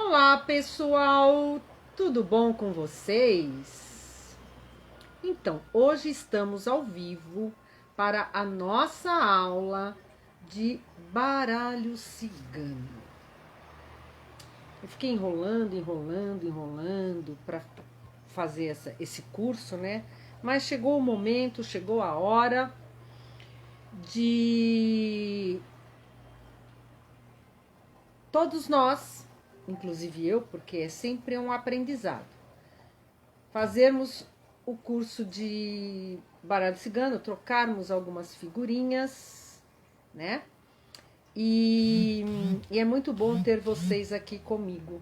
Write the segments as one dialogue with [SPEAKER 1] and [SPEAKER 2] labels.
[SPEAKER 1] Olá, pessoal! Tudo bom com vocês? Então, hoje estamos ao vivo para a nossa aula de baralho cigano. Eu fiquei enrolando para fazer esse curso, né? Mas chegou o momento, chegou a hora de todos nós, inclusive eu, porque é sempre um aprendizado, fazermos o curso de baralho cigano, trocarmos algumas figurinhas, né? E é muito bom ter vocês aqui comigo.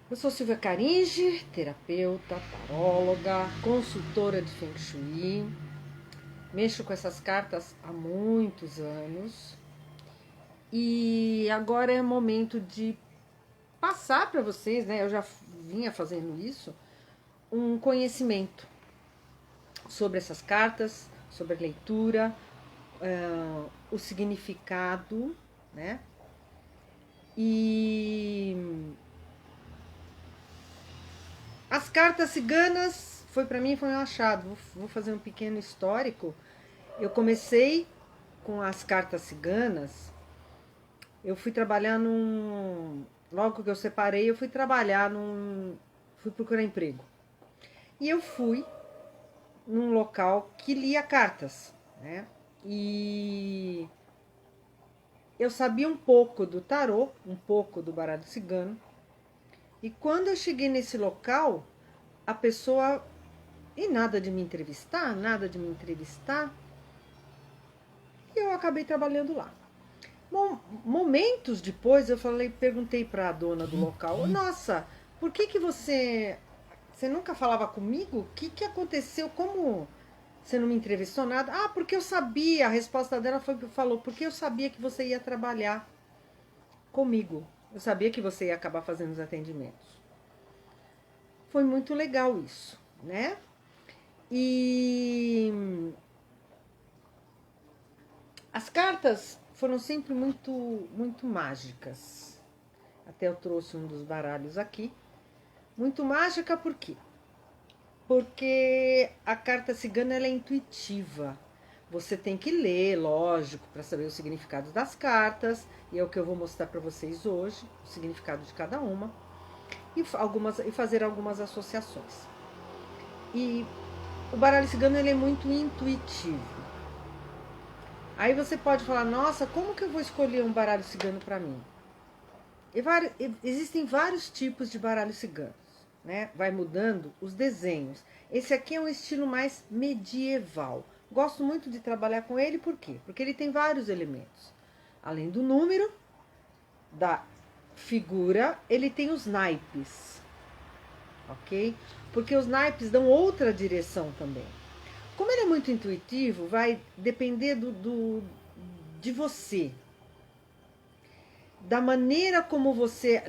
[SPEAKER 1] Eu sou Silvia Caringe, terapeuta, taróloga, consultora de Feng Shui. Mexo com essas cartas há muitos anos. E agora é momento de passar para vocês, né? Eu já vinha fazendo isso, um conhecimento sobre essas cartas, sobre a leitura, o significado, né? E as cartas ciganas para mim foi um achado. Vou fazer um pequeno histórico. Eu comecei com as cartas ciganas. Eu fui trabalhar logo que eu separei, eu fui trabalhar fui procurar emprego. E eu fui num local que lia cartas, né? E eu sabia um pouco do tarô, um pouco do baralho cigano. E quando eu cheguei nesse local, a pessoa, e nada de me entrevistar, e eu acabei trabalhando lá. Bom, momentos depois eu perguntei para a dona do local: "Nossa, por que você nunca falava comigo? O que aconteceu? Como você não me entrevistou nada?" "Ah, porque eu sabia." A resposta dela falou: "Porque eu sabia que você ia trabalhar comigo. Eu sabia que você ia acabar fazendo os atendimentos." Foi muito legal isso, né? E as cartas foram sempre muito mágicas. Até eu trouxe um dos baralhos aqui. Muito mágica por quê? Porque a carta cigana ela é intuitiva. Você tem que ler, lógico, para saber o significado das cartas. E é o que eu vou mostrar para vocês hoje, o significado de cada uma. E fazer algumas associações. E o baralho cigano ele é muito intuitivo. Aí você pode falar: "Nossa, como que eu vou escolher um baralho cigano para mim?" Existem vários tipos de baralho ciganos, né? Vai mudando os desenhos. Esse aqui é um estilo mais medieval. Gosto muito de trabalhar com ele, por quê? Porque ele tem vários elementos. Além do número, da figura, ele tem os naipes, ok? Porque os naipes dão outra direção também. Como ele é muito intuitivo, vai depender de você, da maneira como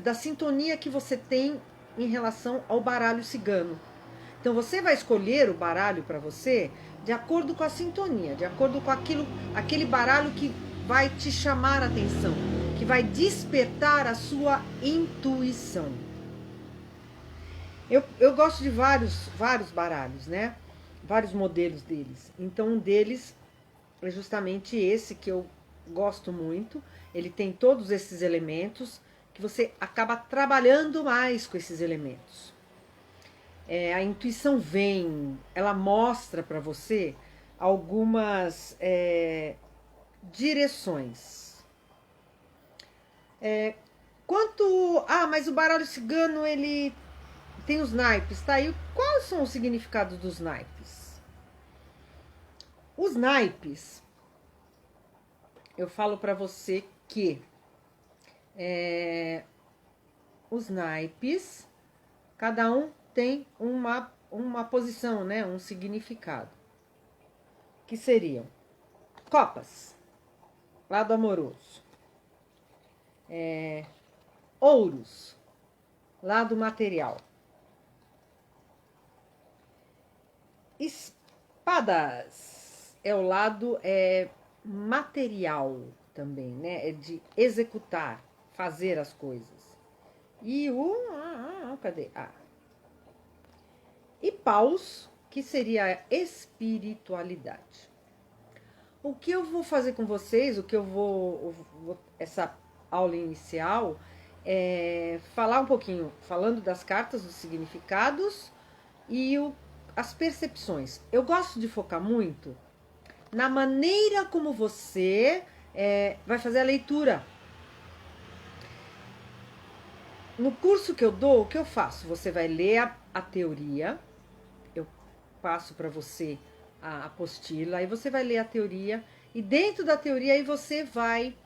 [SPEAKER 1] da sintonia que você tem em relação ao baralho cigano. Então você vai escolher o baralho para você de acordo com a sintonia, de acordo com aquele baralho que vai te chamar a atenção, que vai despertar a sua intuição. Eu gosto de vários baralhos, né? Vários modelos deles. Então um deles é justamente esse que eu gosto muito. Ele tem todos esses elementos que você acaba trabalhando mais com esses elementos. A intuição ela mostra para você algumas direções. Mas o baralho cigano ele tem os naipes, tá? E quais são os significados dos naipes? Os naipes, eu falo para você que os naipes, cada um tem uma posição, né? Um significado. Que seriam copas, lado amoroso. Ouros, lado material. Espadas é o lado material também, né? É de executar, fazer as coisas. E cadê? E paus, que seria a espiritualidade. O que eu vou fazer com vocês, essa aula inicial, é falar um pouquinho, falando das cartas, dos significados e as percepções. Eu gosto de focar muito na maneira como você vai fazer a leitura. No curso que eu dou, o que eu faço? Você vai ler a teoria, eu passo para você a apostila, aí você vai ler a teoria, e dentro da teoria aí você vai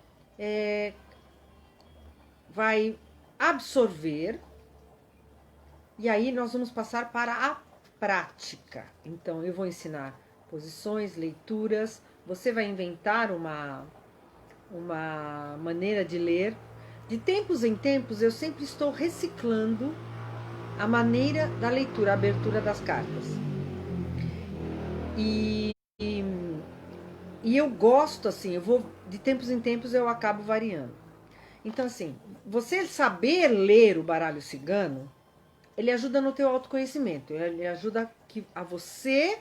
[SPEAKER 1] absorver, e aí nós vamos passar para a prática. Então eu vou ensinar posições, leituras, você vai inventar uma maneira de ler. De tempos em tempos eu sempre estou reciclando a maneira da leitura, a abertura das cartas. E eu gosto assim, de tempos em tempos eu acabo variando. Então assim, você saber ler o baralho cigano, ele ajuda no teu autoconhecimento, ele ajuda a você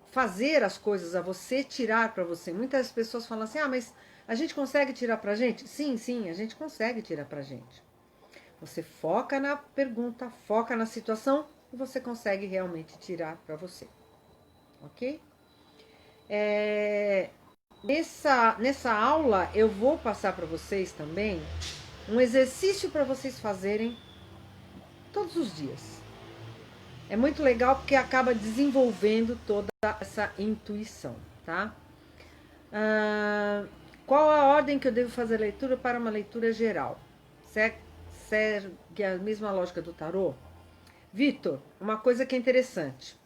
[SPEAKER 1] fazer as coisas, a você tirar para você. Muitas pessoas falam assim, mas a gente consegue tirar pra gente? Sim, a gente consegue tirar pra gente. Você foca na pergunta, foca na situação e você consegue realmente tirar para você. Ok? Nessa aula eu vou passar para vocês também um exercício para vocês fazerem todos os dias. É muito legal porque acaba desenvolvendo toda essa intuição, tá? Qual a ordem que eu devo fazer a leitura para uma leitura geral? Segue a mesma lógica do tarô? Vitor, uma coisa que é interessante.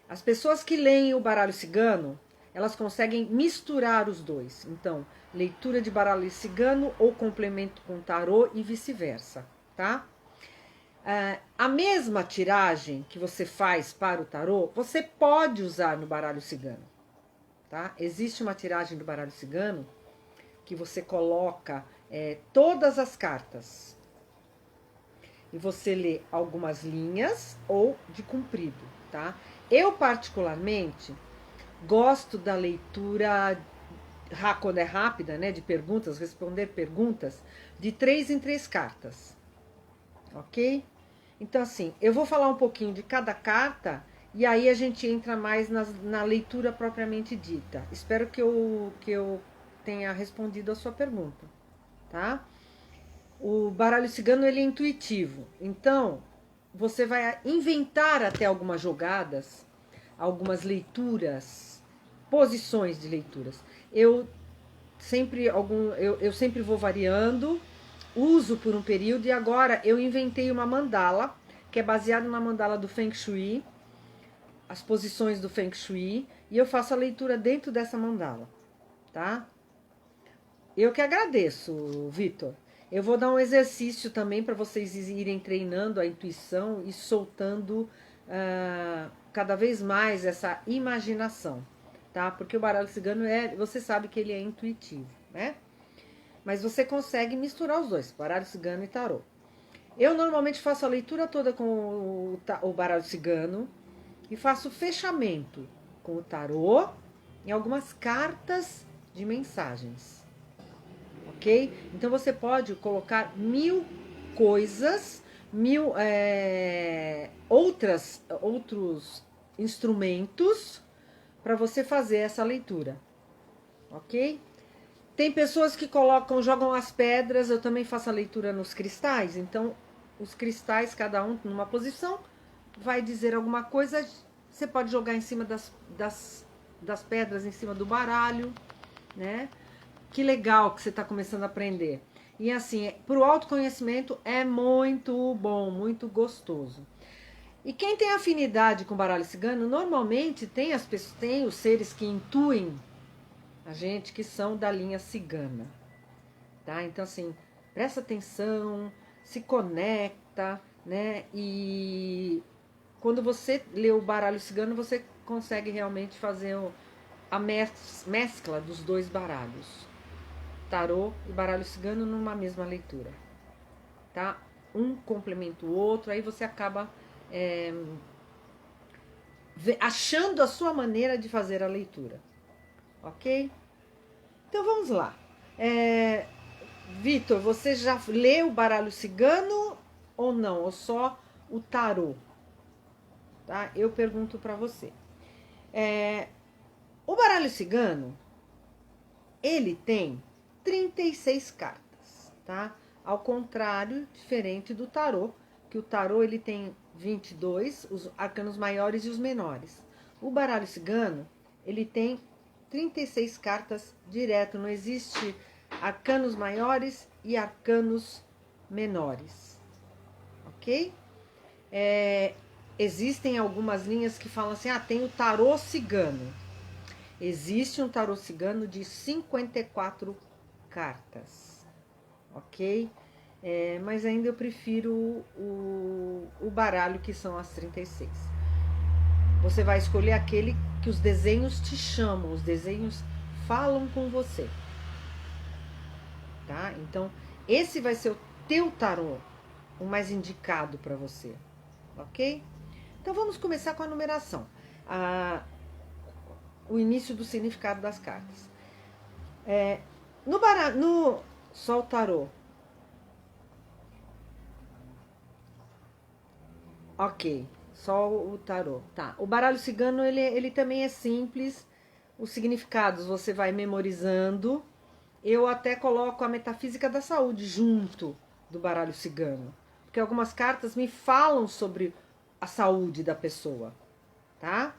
[SPEAKER 1] As pessoas que leem o baralho cigano, elas conseguem misturar os dois. Então, leitura de baralho cigano ou complemento com tarô e vice-versa, tá? A mesma tiragem que você faz para o tarô, você pode usar no baralho cigano, tá? Existe uma tiragem do baralho cigano que você coloca todas as cartas e você lê algumas linhas ou de comprido, tá? Eu particularmente gosto da leitura quando é rápida, né, de perguntas, responder perguntas, de 3 em 3 cartas, ok? Então assim, eu vou falar um pouquinho de cada carta e aí a gente entra mais na leitura propriamente dita. Espero que eu tenha respondido a sua pergunta, tá? O baralho cigano, ele é intuitivo. Então, você vai inventar até algumas jogadas, algumas leituras, posições de leituras. Eu sempre vou variando, uso por um período, e agora eu inventei uma mandala, que é baseada na mandala do Feng Shui, as posições do Feng Shui, e eu faço a leitura dentro dessa mandala, tá? Eu que agradeço, Vitor. Eu vou dar um exercício também para vocês irem treinando a intuição e soltando cada vez mais essa imaginação, tá? Porque o baralho cigano você sabe que ele é intuitivo, né? Mas você consegue misturar os dois, baralho cigano e tarô. Eu normalmente faço a leitura toda com o baralho cigano e faço o fechamento com o tarô e algumas cartas de mensagens. Ok? Então você pode colocar 1000 coisas, outros instrumentos para você fazer essa leitura. Ok? Tem pessoas que jogam as pedras, eu também faço a leitura nos cristais, então os cristais, cada um numa posição, vai dizer alguma coisa, você pode jogar em cima das pedras, em cima do baralho, né? Que legal que você está começando a aprender. E assim, para o autoconhecimento é muito bom, muito gostoso. E quem tem afinidade com baralho cigano, normalmente tem os seres que intuem a gente, que são da linha cigana. Tá? Então assim, presta atenção, se conecta, né? E quando você lê o baralho cigano, você consegue realmente fazer a mescla dos dois baralhos. tarô e baralho cigano numa mesma leitura, tá? Um complementa o outro, aí você acaba achando a sua maneira de fazer a leitura, ok? Então vamos lá. Vitor, você já leu o baralho cigano ou não? Ou só o tarô? Tá? Eu pergunto para você. O baralho cigano, ele tem 36 cartas, tá? Ao contrário, diferente do tarô, que o tarô ele tem 22, os arcanos maiores e os menores. O baralho cigano, ele tem 36 cartas direto, não existe arcanos maiores e arcanos menores, ok? Existem algumas linhas que falam assim, tem o tarô cigano. Existe um tarô cigano de 54 cartas, ok? Mas ainda eu prefiro o baralho, que são as 36. Você vai escolher aquele que os desenhos te chamam, os desenhos falam com você, tá? Então, esse vai ser o teu tarô, o mais indicado para você, ok? Então, vamos começar com a numeração. O início do significado das cartas. Só o tarô. Ok, só o tarô. Tá. O baralho cigano, ele também é simples. Os significados você vai memorizando. Eu até coloco a metafísica da saúde junto do baralho cigano. Porque algumas cartas me falam sobre a saúde da pessoa. Tá?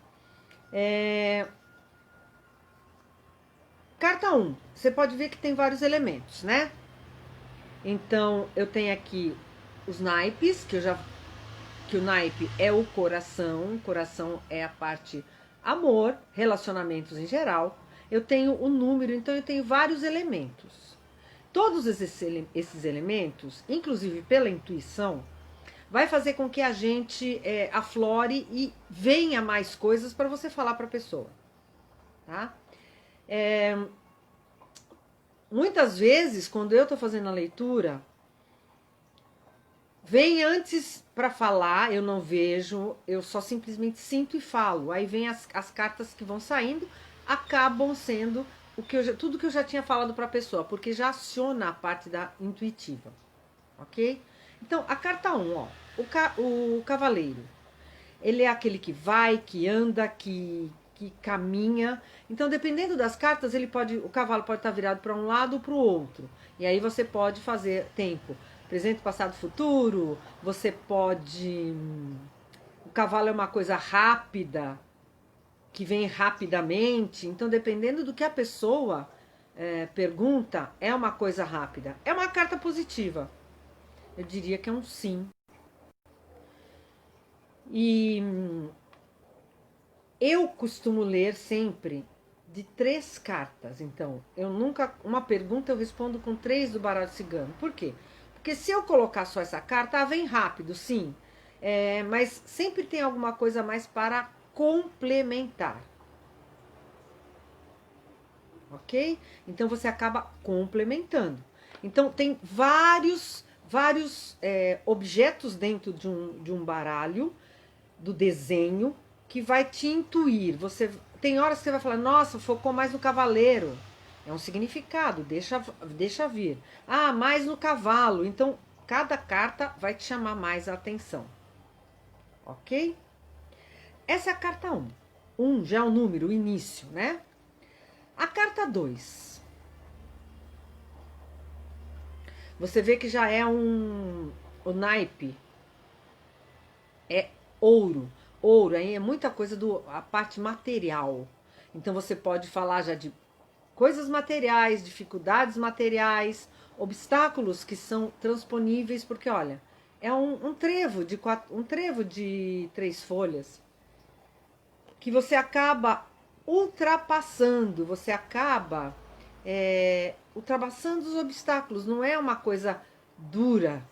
[SPEAKER 1] Carta 1, você pode ver que tem vários elementos, né? Então, eu tenho aqui os naipes, que o naipe é o coração é a parte amor, relacionamentos em geral. Eu tenho o número, então eu tenho vários elementos. Todos esses elementos, inclusive pela intuição, vai fazer com que a gente aflore e venha mais coisas para você falar para a pessoa, tá? Muitas vezes, quando eu estou fazendo a leitura, vem antes para falar, eu não vejo, eu só simplesmente sinto e falo. Aí vem as cartas que vão saindo, acabam sendo tudo que eu já tinha falado para a pessoa, porque já aciona a parte da intuitiva, ok? Então, a carta 1, ó, o cavaleiro, ele é aquele que vai, que anda, que caminha. Então, dependendo das cartas, o cavalo pode estar virado para um lado ou para o outro. E aí você pode fazer tempo, presente, passado, futuro. Você pode... O cavalo é uma coisa rápida, que vem rapidamente. Então, dependendo do que a pessoa pergunta, é uma coisa rápida. É uma carta positiva. Eu diria que é um sim. E eu costumo ler sempre de 3 cartas. Então, uma pergunta eu respondo com 3 do baralho cigano. Por quê? Porque se eu colocar só essa carta, vem rápido, sim. Mas sempre tem alguma coisa a mais para complementar. Ok? Então, você acaba complementando. Então, tem vários objetos dentro de um baralho, do desenho, que vai te intuir. Tem horas que você vai falar, nossa, focou mais no cavaleiro. É um significado, deixa vir. Mais no cavalo. Então, cada carta vai te chamar mais a atenção. Ok? Essa é a carta 1. 1 já é o número, o início, né? A carta 2. Você vê que já é o naipe. É ouro. Ouro aí é muita coisa a parte material. Então você pode falar já de coisas materiais, dificuldades materiais, obstáculos que são transponíveis, porque olha, é um trevo de 3 folhas que você acaba ultrapassando, você acaba ultrapassando os obstáculos, não é uma coisa dura,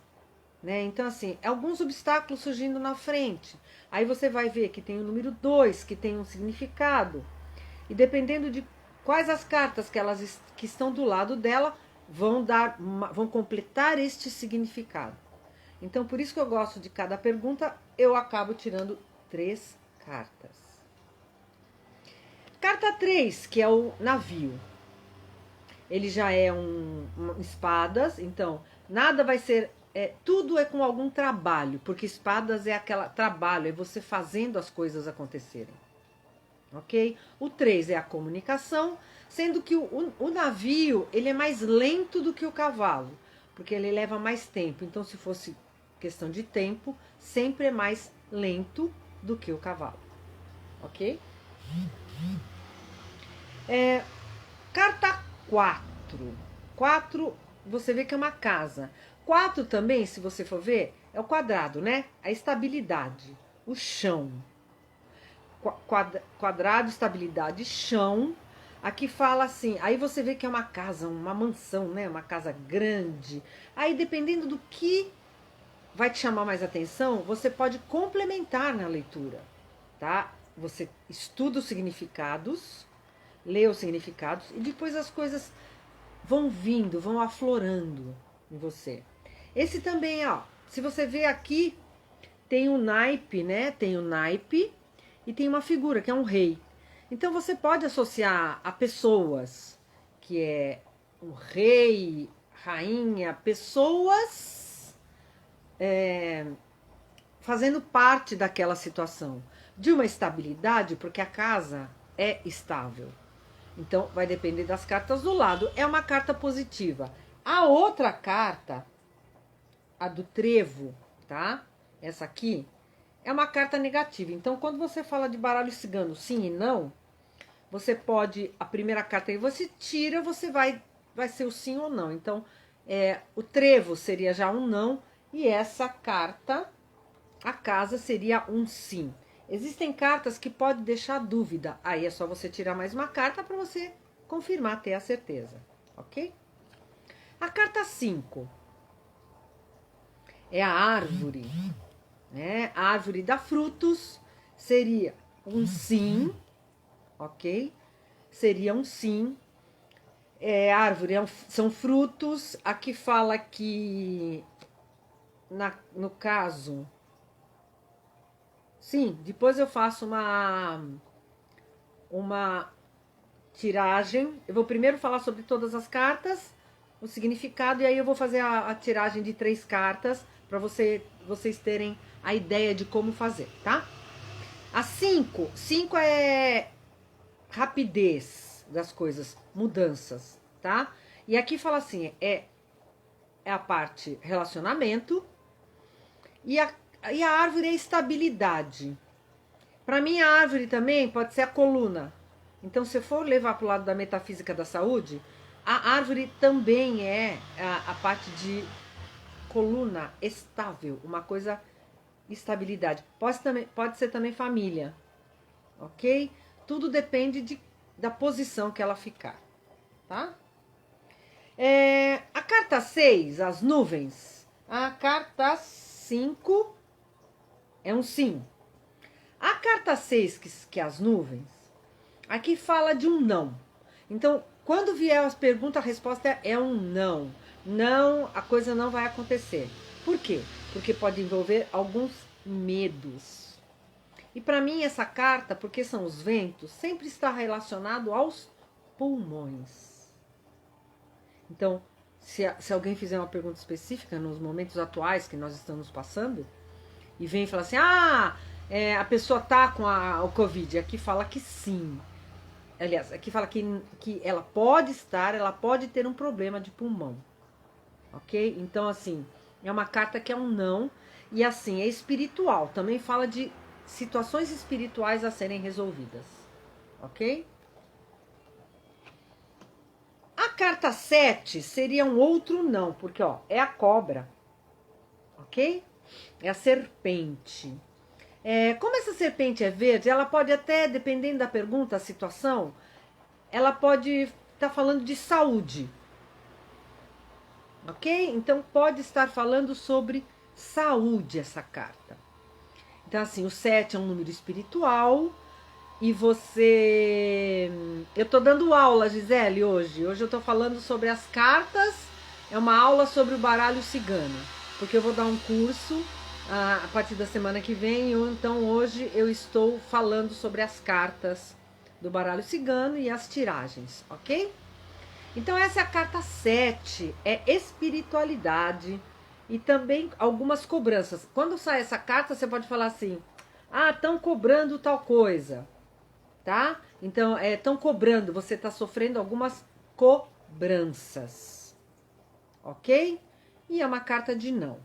[SPEAKER 1] né? Então, assim, alguns obstáculos surgindo na frente. Aí você vai ver que tem o número 2, que tem um significado. E dependendo de quais as cartas que estão do lado dela, vão completar este significado. Então, por isso que eu gosto de cada pergunta, eu acabo tirando 3 cartas. Carta 3, que é o navio. Ele já é espadas, então nada vai ser... tudo é com algum trabalho, porque espadas é aquela trabalho, é você fazendo as coisas acontecerem. Ok? O 3 é a comunicação, sendo que o navio ele é mais lento do que o cavalo, porque ele leva mais tempo. Então, se fosse questão de tempo, sempre é mais lento do que o cavalo. Ok? Carta 4. 4, você vê que é uma casa. 4 também, se você for ver, é o quadrado, né? A estabilidade, o chão. Quadrado, estabilidade, chão. Aqui fala assim, aí você vê que é uma casa, uma mansão, né? Uma casa grande. Aí, dependendo do que vai te chamar mais atenção, você pode complementar na leitura, tá? Você estuda os significados, lê os significados e depois as coisas vão vindo, vão aflorando em você. Esse também, ó, se você ver aqui, tem um naipe, né? Tem o naipe e tem uma figura que é um rei. Então você pode associar a pessoas, que é um rei, rainha, pessoas fazendo parte daquela situação, de uma estabilidade, porque a casa é estável. Então vai depender das cartas do lado. É uma carta positiva. A outra carta, a do trevo, tá? Essa aqui é uma carta negativa. Então, quando você fala de baralho cigano, sim e não, você pode, a primeira carta aí você tira, você vai ser o sim ou não. Então, o trevo seria já um não, e essa carta, a casa, seria um sim. Existem cartas que podem deixar dúvida. Aí é só você tirar mais uma carta para você confirmar, ter a certeza. Ok? A carta 5 é a árvore. Né? A árvore dá frutos, seria um sim, ok? Seria um sim. Árvore são frutos. Aqui fala que, no caso... Sim, depois eu faço uma tiragem. Eu vou primeiro falar sobre todas as cartas, o significado, e aí eu vou fazer a tiragem de 3 cartas para vocês terem a ideia de como fazer, tá? A 5 é rapidez das coisas, mudanças, tá? E aqui fala assim, é a parte relacionamento, e a árvore é estabilidade. Para mim, a árvore também pode ser a coluna. Então, se eu for levar para o lado da metafísica da saúde, a árvore também é a parte de coluna estável, uma coisa, estabilidade. Pode ser também família, ok? Tudo depende da posição que ela ficar, tá? A carta 6, as nuvens. A carta 5 é um sim. A carta 6, que é as nuvens, aqui fala de um não. Então, quando vier as perguntas, a resposta é um não. Não, a coisa não vai acontecer. Por quê? Porque pode envolver alguns medos. E para mim essa carta, porque são os ventos, sempre está relacionado aos pulmões. Então, se alguém fizer uma pergunta específica nos momentos atuais que nós estamos passando, e vem e fala assim, a pessoa tá com o Covid, aqui fala que sim. Aliás, aqui fala que ela pode ter um problema de pulmão. Ok? Então, assim, é uma carta que é um não. E assim, é espiritual. Também fala de situações espirituais a serem resolvidas. Ok? A carta 7 seria um outro não, porque ó, é a cobra. Ok? É a serpente. Como essa serpente é verde, ela pode até, dependendo da pergunta, a situação, ela pode estar falando de saúde. Ok? Então pode estar falando sobre saúde essa carta. Então assim, o 7 é um número espiritual, e você... Eu tô dando aula, Gisele, hoje. Hoje eu tô falando sobre as cartas. É uma aula sobre o baralho cigano. Porque eu vou dar um curso a partir da semana que vem. Então hoje eu estou falando sobre as cartas do baralho cigano e as tiragens, ok? Então essa é a carta 7. É espiritualidade e também algumas cobranças. Quando sai essa carta, você pode falar assim: ah, estão cobrando tal coisa. Tá? Então, estão cobrando, você está sofrendo algumas cobranças, ok? E é uma carta de não.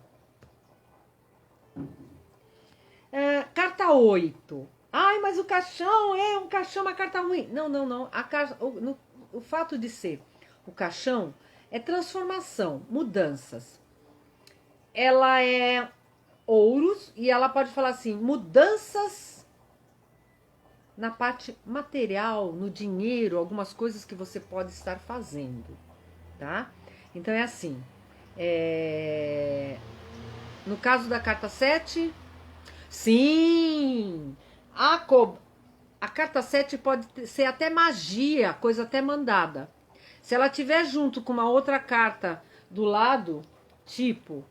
[SPEAKER 1] Carta 8. Ai, mas o caixão um caixão, uma carta ruim. Não, não, não. O fato de ser o caixão é transformação, mudanças. Ela é ouros e ela pode falar assim, mudanças na parte material, no dinheiro, algumas coisas que você pode estar fazendo, tá? Então é assim, no caso da carta 7, sim, a carta 7 pode ser até magia, coisa até mandada. Se ela tiver junto com uma outra carta do lado, tipo,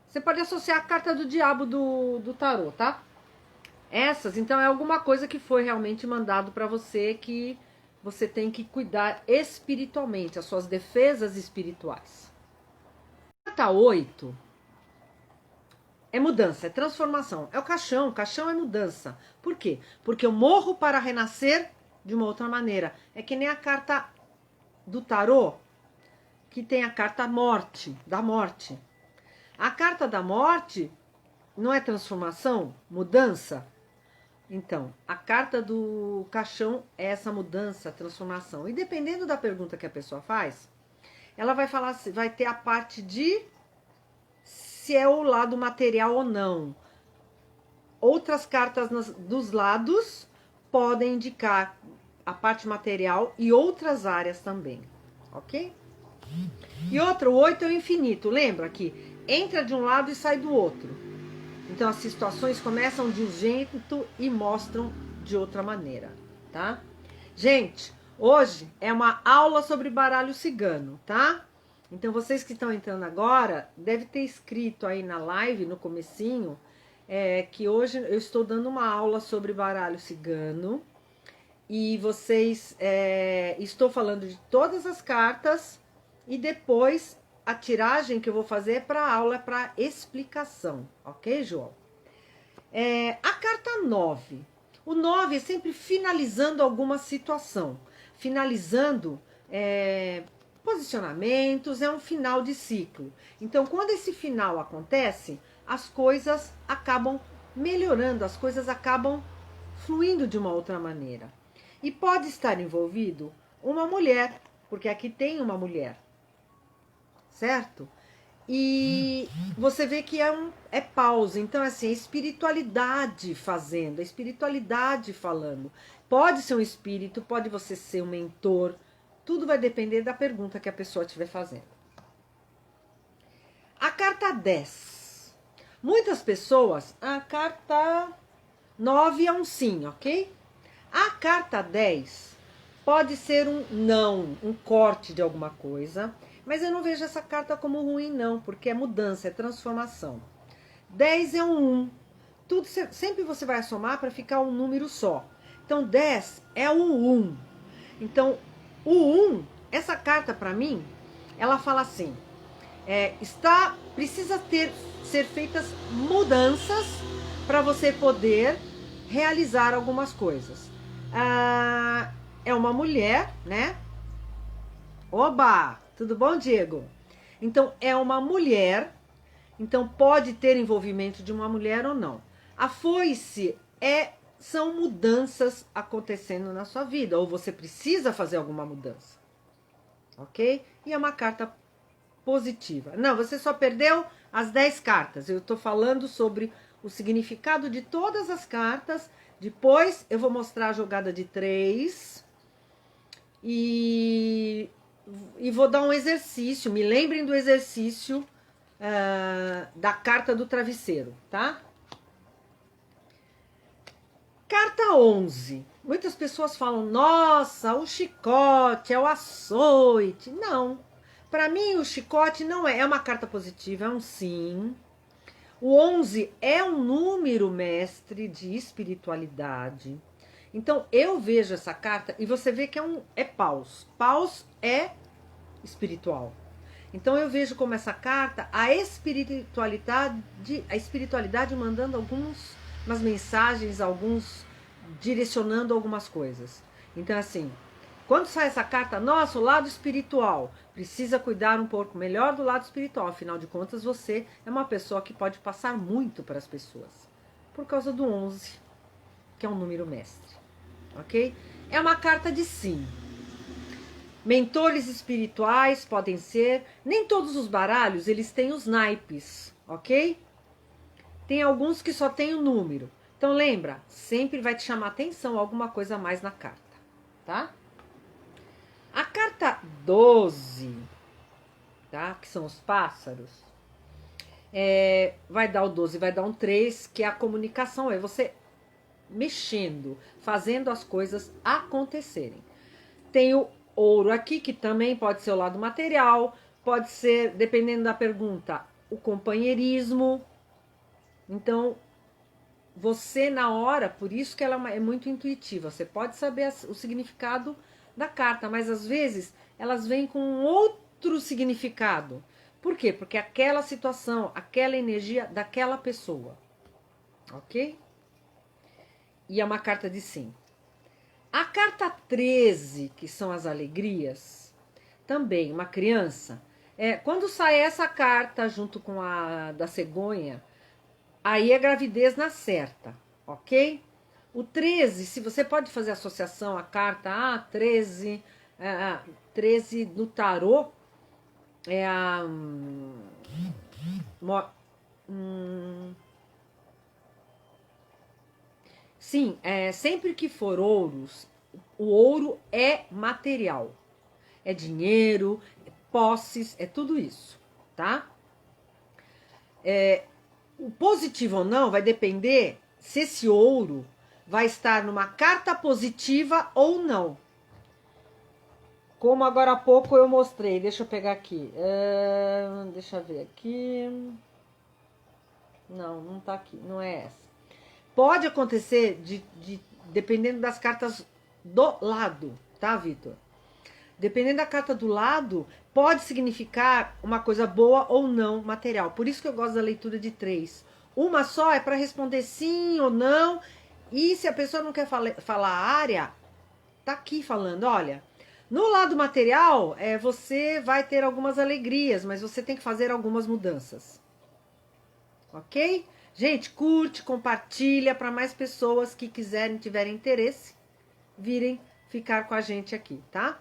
[SPEAKER 1] você pode associar a carta do diabo do tarô, tá? Essas, então, é alguma coisa que foi realmente mandado para você que você tem que cuidar espiritualmente, as suas defesas espirituais. Carta 8 é mudança, é transformação. É o caixão é mudança. Por quê? Porque eu morro para renascer de uma outra maneira. É que nem a carta do tarô, que tem a carta morte, da morte. A carta da morte não é transformação, mudança? Então, a carta do caixão é essa mudança, transformação. E dependendo da pergunta que a pessoa faz, ela vai falar, vai ter a parte de se é o lado material ou não. Outras cartas dos lados podem indicar a parte material e outras áreas também, ok? E outro, o 8 é o infinito, lembra que entra de um lado e sai do outro. Então as situações começam de um jeito e mostram de outra maneira, tá? Gente, hoje é uma aula sobre baralho cigano, tá? Então vocês que estão entrando agora, deve ter escrito aí na live, no comecinho, que hoje eu estou dando uma aula sobre baralho cigano. E vocês, estou falando de todas as cartas e depois a tiragem que eu vou fazer para a aula é para explicação, ok, João? A carta 9. O 9 é sempre finalizando alguma situação, finalizando posicionamentos, é um final de ciclo. Então, quando esse final acontece, as coisas acabam melhorando, as coisas acabam fluindo de uma outra maneira. E pode estar envolvido uma mulher, porque aqui tem uma mulher, certo? E você vê que é pausa. Então, assim, a espiritualidade fazendo, a espiritualidade falando. Pode ser um espírito, pode você ser um mentor. Tudo vai depender da pergunta que a pessoa estiver fazendo. A carta 10. Muitas pessoas, a carta 9 é um sim, ok? A carta 10 pode ser um não, um corte de alguma coisa. Mas eu não vejo essa carta como ruim, não, porque é mudança, é transformação. 10 é um 1. Tudo, sempre você vai somar para ficar um número só. Então, 10 é um 1. Então, o 1, essa carta para mim, ela fala assim, precisa ser feitas mudanças para você poder realizar algumas coisas. É uma mulher, né? Oba! Tudo bom, Diego? Então, é uma mulher, então pode ter envolvimento de uma mulher ou não. A foice são mudanças acontecendo na sua vida, ou você precisa fazer alguma mudança, ok? E é uma carta positiva. Não, você só perdeu as 10 cartas. Eu estou falando sobre o significado de todas as cartas. Depois eu vou mostrar a jogada de 3 e vou dar um exercício. Me lembrem do exercício da carta do travesseiro, tá? Carta 11. Muitas pessoas falam, nossa, o chicote, é o açoite. Não. Para mim, o chicote não é uma carta positiva, é um sim. O 11 é um número mestre de espiritualidade. Então, eu vejo essa carta e você vê que é paus. Paus é espiritual. Então, eu vejo como essa carta, a espiritualidade mandando umas mensagens, direcionando algumas coisas. Então, assim, quando sai essa carta, nossa, o lado espiritual, precisa cuidar um pouco melhor do lado espiritual. Afinal de contas, você é uma pessoa que pode passar muito para as pessoas. Por causa do 11, que é um número mestre. Ok? É uma carta de sim. Mentores espirituais podem ser. Nem todos os baralhos, eles têm os naipes. Ok? Tem alguns que só tem o número. Então lembra, sempre vai te chamar atenção alguma coisa a mais na carta. Tá? A carta 12, tá? Que são os pássaros, vai dar o 12, vai dar um 3, que é a comunicação, é você mexendo, fazendo as coisas acontecerem. Tem o ouro aqui, que também pode ser o lado material, pode ser, dependendo da pergunta, o companheirismo. Então, você na hora, por isso que ela é muito intuitiva, você pode saber o significado da carta, mas às vezes elas vêm com um outro significado. Por quê? Porque aquela situação, aquela energia daquela pessoa. Ok? E é uma carta de sim. A carta 13, que são as alegrias, também uma criança. Quando sai essa carta junto com a da cegonha, aí é gravidez na certa, ok? O 13, se você pode fazer associação à carta 13, 13 no tarô, é a... sim, sempre que for ouros, o ouro é material. É dinheiro, é posses, é tudo isso, tá? O positivo ou não vai depender se esse ouro vai estar numa carta positiva ou não. Como agora há pouco eu mostrei. Deixa eu pegar aqui. Deixa eu ver aqui. Não, não tá aqui. Não é essa. Pode acontecer dependendo das cartas do lado, tá, Vitor? Dependendo da carta do lado, pode significar uma coisa boa ou não material. Por isso que eu gosto da leitura de 3. Uma só é para responder sim ou não. E se a pessoa não quer falar a área, tá aqui falando, olha, no lado material, você vai ter algumas alegrias, mas você tem que fazer algumas mudanças. Ok? Gente, curte, compartilha para mais pessoas que quiserem, tiverem interesse, virem ficar com a gente aqui, tá?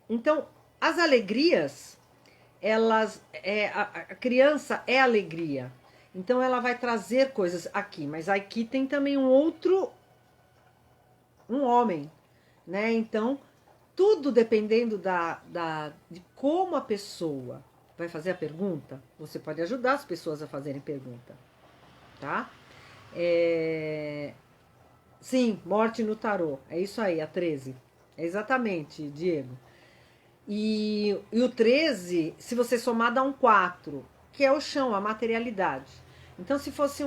[SPEAKER 1] Então, as alegrias, a criança é alegria. Então, ela vai trazer coisas aqui. Mas aqui tem também um homem, né? Então, tudo dependendo de como a pessoa vai fazer a pergunta, você pode ajudar as pessoas a fazerem pergunta, tá? Sim, morte no tarô. É isso aí, a 13. É exatamente, Diego. E o 13, se você somar, dá um 4, que é o chão, a materialidade. Então, se fosse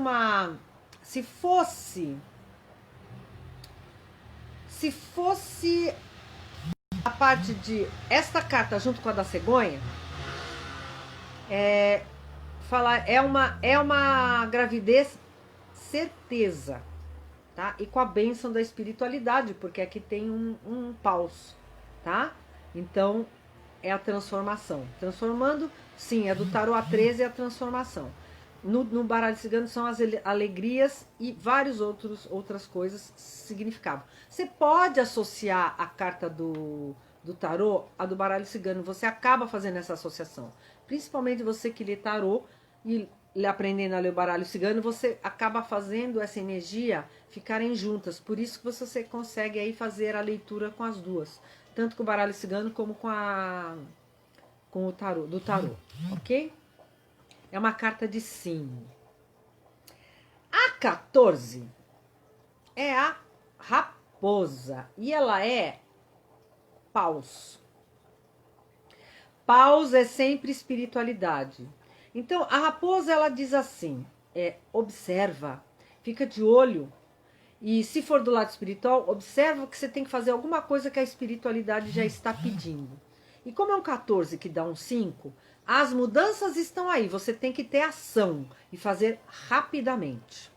[SPEAKER 1] a parte de esta carta junto com a da cegonha, é uma gravidez certeza, tá? E com a bênção da espiritualidade, porque aqui tem um paus, tá? Então, é a transformação. Transformando, sim, é do tarô a 13 é a transformação. No baralho cigano são as alegrias e várias outras coisas significado. Você pode associar a carta do tarô a do baralho cigano, você acaba fazendo essa associação. Principalmente você que lê tarô e aprendendo a ler o baralho cigano, você acaba fazendo essa energia ficarem juntas. Por isso que você consegue aí fazer a leitura com as duas. Tanto com o baralho cigano como com o tarô, do tarô, ok? É uma carta de sim. A 14 é a raposa e ela é paus. Paus é sempre espiritualidade. Então, a raposa, ela diz assim, observa, fica de olho. E se for do lado espiritual, observa que você tem que fazer alguma coisa que a espiritualidade já está pedindo. E como é um 14 que dá um 5, as mudanças estão aí. Você tem que ter ação e fazer rapidamente.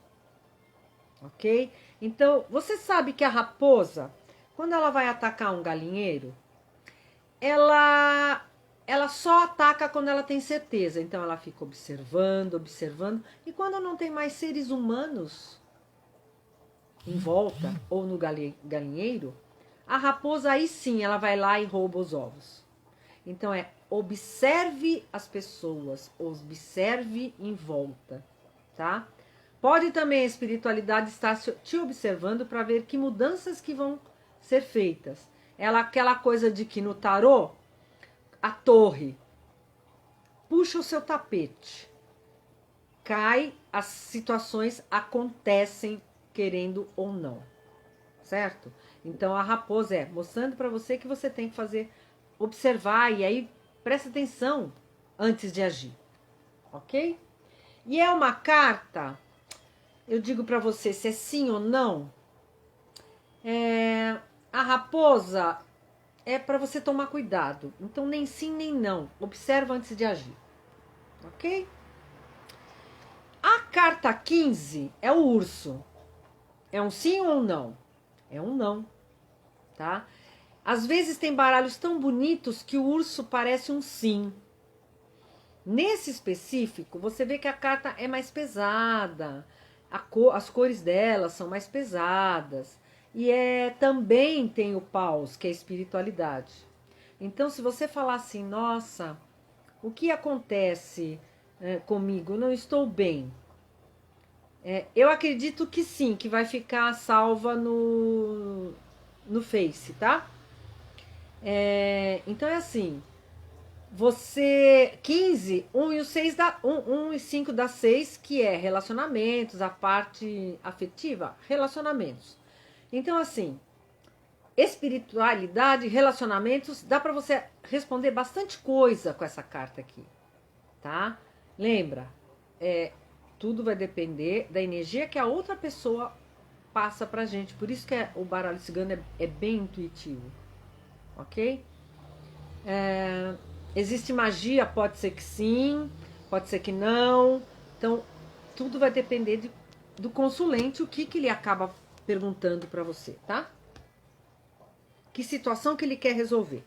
[SPEAKER 1] Ok? Então, você sabe que a raposa, quando ela vai atacar um galinheiro, ela só ataca quando ela tem certeza. Então ela fica observando, observando. E quando não tem mais seres humanos em volta ou no galinheiro, a raposa aí sim, ela vai lá e rouba os ovos. Então observe as pessoas, observe em volta, tá? Pode também a espiritualidade estar te observando para ver que mudanças que vão ser feitas. Aquela coisa de que no tarô, a torre puxa o seu tapete, cai, as situações acontecem querendo ou não, certo? Então a raposa mostrando para você que você tem que fazer, observar e aí presta atenção antes de agir, ok? E é uma carta, eu digo para você se é sim ou não, a raposa é para você tomar cuidado. Então, nem sim, nem não. Observa antes de agir. Ok? A carta 15 é o urso. É um sim ou um não? É um não. Tá? Às vezes tem baralhos tão bonitos que o urso parece um sim. Nesse específico, você vê que a carta é mais pesada. As cores dela são mais pesadas. E também tem o paus, que é a espiritualidade. Então, se você falar assim, nossa, o que acontece comigo? Eu não estou bem. Eu acredito que sim, que vai ficar salva no Face, tá? Então é assim, você 15, 1 e o 6 dá 1 e 5 dá 6, que é relacionamentos, a parte afetiva, relacionamentos. Então assim, espiritualidade, relacionamentos, dá para você responder bastante coisa com essa carta aqui, tá? Lembra, tudo vai depender da energia que a outra pessoa passa pra gente, por isso que o baralho cigano é bem intuitivo, ok? Existe magia, pode ser que sim, pode ser que não, então tudo vai depender do consulente, o que ele acaba perguntando para você, tá? Que situação que ele quer resolver.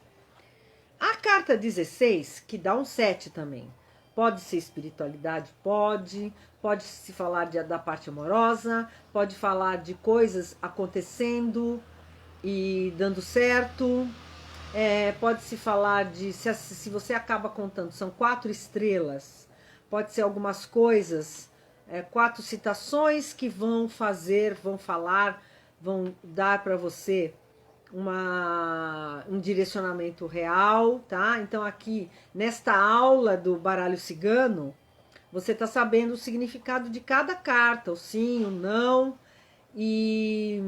[SPEAKER 1] A carta 16, que dá um 7 também. Pode ser espiritualidade? Pode se falar da parte amorosa, pode falar de coisas acontecendo e dando certo. Pode se falar de, se você acaba contando, são 4 estrelas, pode ser algumas coisas, 4 citações que vão falar, vão dar para você um direcionamento real, tá? Então aqui, nesta aula do baralho cigano, você tá sabendo o significado de cada carta, o sim, o não, e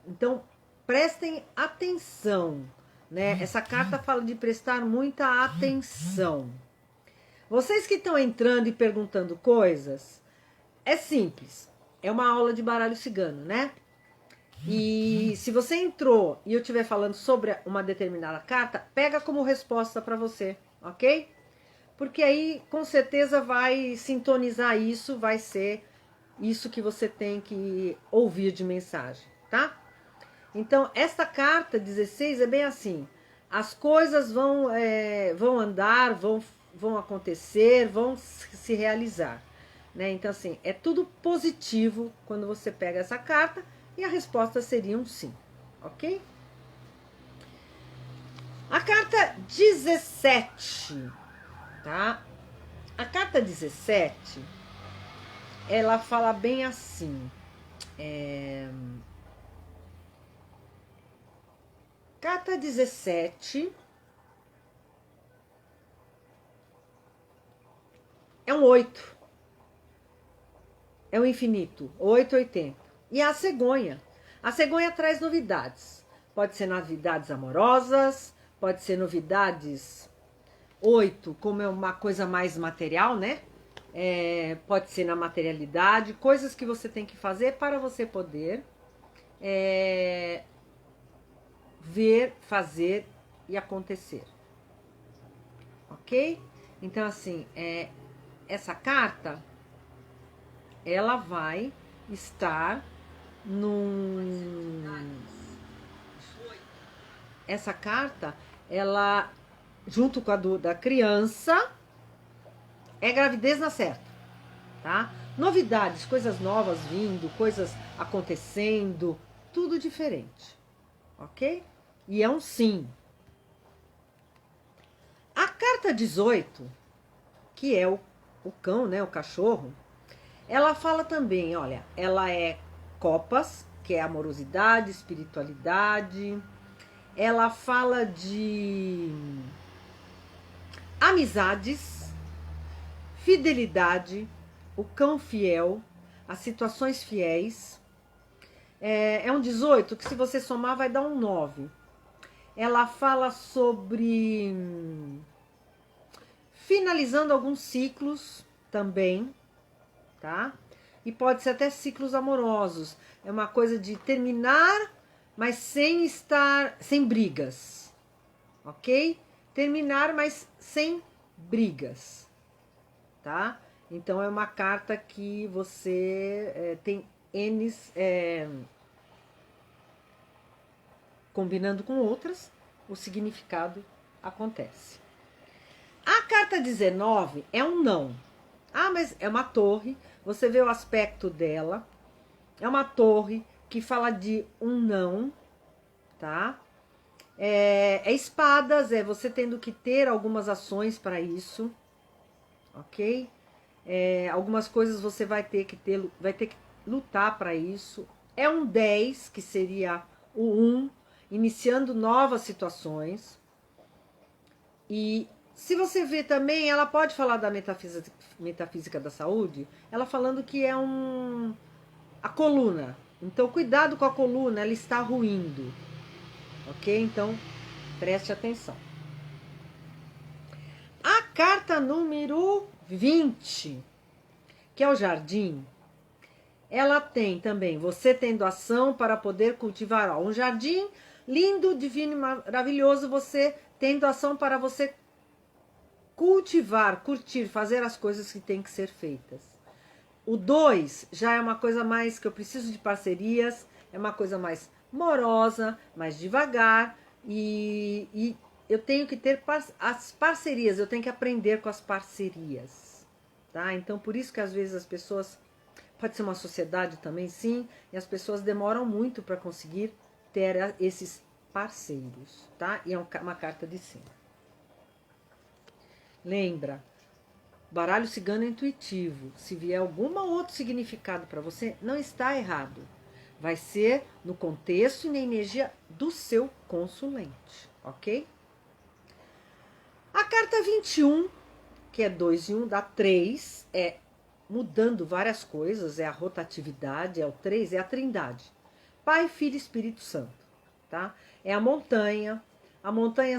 [SPEAKER 1] então prestem atenção, né? Essa carta fala de prestar muita atenção. Vocês que estão entrando e perguntando coisas, é simples, é uma aula de baralho cigano, né? E se você entrou e eu estiver falando sobre uma determinada carta, pega como resposta para você, ok? Porque aí com certeza vai sintonizar isso, vai ser isso que você tem que ouvir de mensagem, tá? Então, esta carta 16 é bem assim, as coisas vão andar, vão acontecer, vão se realizar, né? Então assim, é tudo positivo quando você pega essa carta. E a resposta seria um sim, ok? A carta 17, tá? A carta 17, ela fala bem assim. Carta 17 é um 8. é o infinito, 880. E a cegonha. A cegonha traz novidades. Pode ser novidades amorosas, pode ser novidades 8, como é uma coisa mais material, né? Pode ser na materialidade, coisas que você tem que fazer para você poder ver, fazer e acontecer. Ok? Então, assim, essa carta, ela vai estar Essa carta, ela, junto com a da criança, é gravidez na certa, tá? Novidades, coisas novas vindo, coisas acontecendo, tudo diferente, ok? E é um sim. A carta 18, que é o cão, né, o cachorro, ela fala também, olha, ela é copas, que é amorosidade, espiritualidade. Ela fala de amizades, fidelidade, o cão fiel, as situações fiéis. É um 18 que, se você somar, vai dar um 9. Ela fala sobre finalizando alguns ciclos também, tá? E pode ser até ciclos amorosos. É uma coisa de terminar, mas sem brigas, ok? Terminar, mas sem brigas, tá? Então é uma carta que você tem N's combinando com outras, o significado acontece. A carta 19 é um não. Ah, mas é uma torre, você vê o aspecto dela, é uma torre que fala de um não, tá? Espadas, você tendo que ter algumas ações para isso, ok? Algumas coisas você vai ter que lutar para isso. É um 10, que seria o 1, iniciando novas situações. E se você ver também, ela pode falar da metafísica da saúde, ela falando que é a coluna. Então, cuidado com a coluna, ela está ruindo. Ok? Então, preste atenção. A carta número 20, que é o jardim, ela tem também você tendo ação para poder cultivar um jardim lindo, divino e maravilhoso, você tendo ação para você cultivar, curtir, fazer as coisas que têm que ser feitas. O 2 já é uma coisa mais que eu preciso de parcerias, é uma coisa mais morosa, mais devagar, e eu tenho que ter as parcerias, eu tenho que aprender com as parcerias, tá? Então, por isso que às vezes as pessoas, pode ser uma sociedade também, sim, e as pessoas demoram muito para conseguir ter esses parceiros, tá? E é uma carta de cima. Lembra, baralho cigano é intuitivo. Se vier algum outro significado para você, não está errado. Vai ser no contexto e na energia do seu consulente, ok? A carta 21, que é 2 e 1, dá 3, é mudando várias coisas, é a rotatividade, é o 3, é a trindade. Pai, Filho e Espírito Santo, tá? É a montanha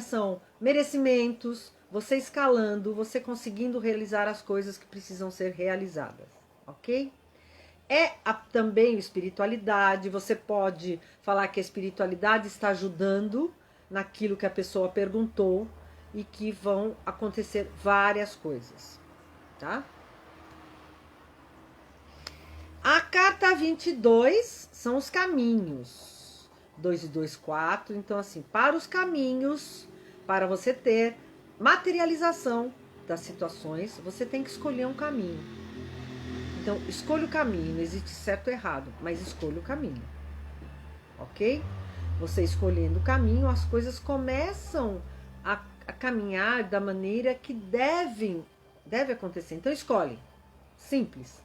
[SPEAKER 1] são merecimentos, você escalando, você conseguindo realizar as coisas que precisam ser realizadas, ok? Também espiritualidade, você pode falar que a espiritualidade está ajudando naquilo que a pessoa perguntou e que vão acontecer várias coisas, tá? A carta 22 são os caminhos. 2 e 2, 4. Então, assim, para os caminhos, para você ter materialização das situações, você tem que escolher um caminho. Então, escolha o caminho. Não existe certo ou errado, mas escolha o caminho. Ok? Você escolhendo o caminho, as coisas começam a caminhar da maneira que deve acontecer. Então, escolhe. Simples.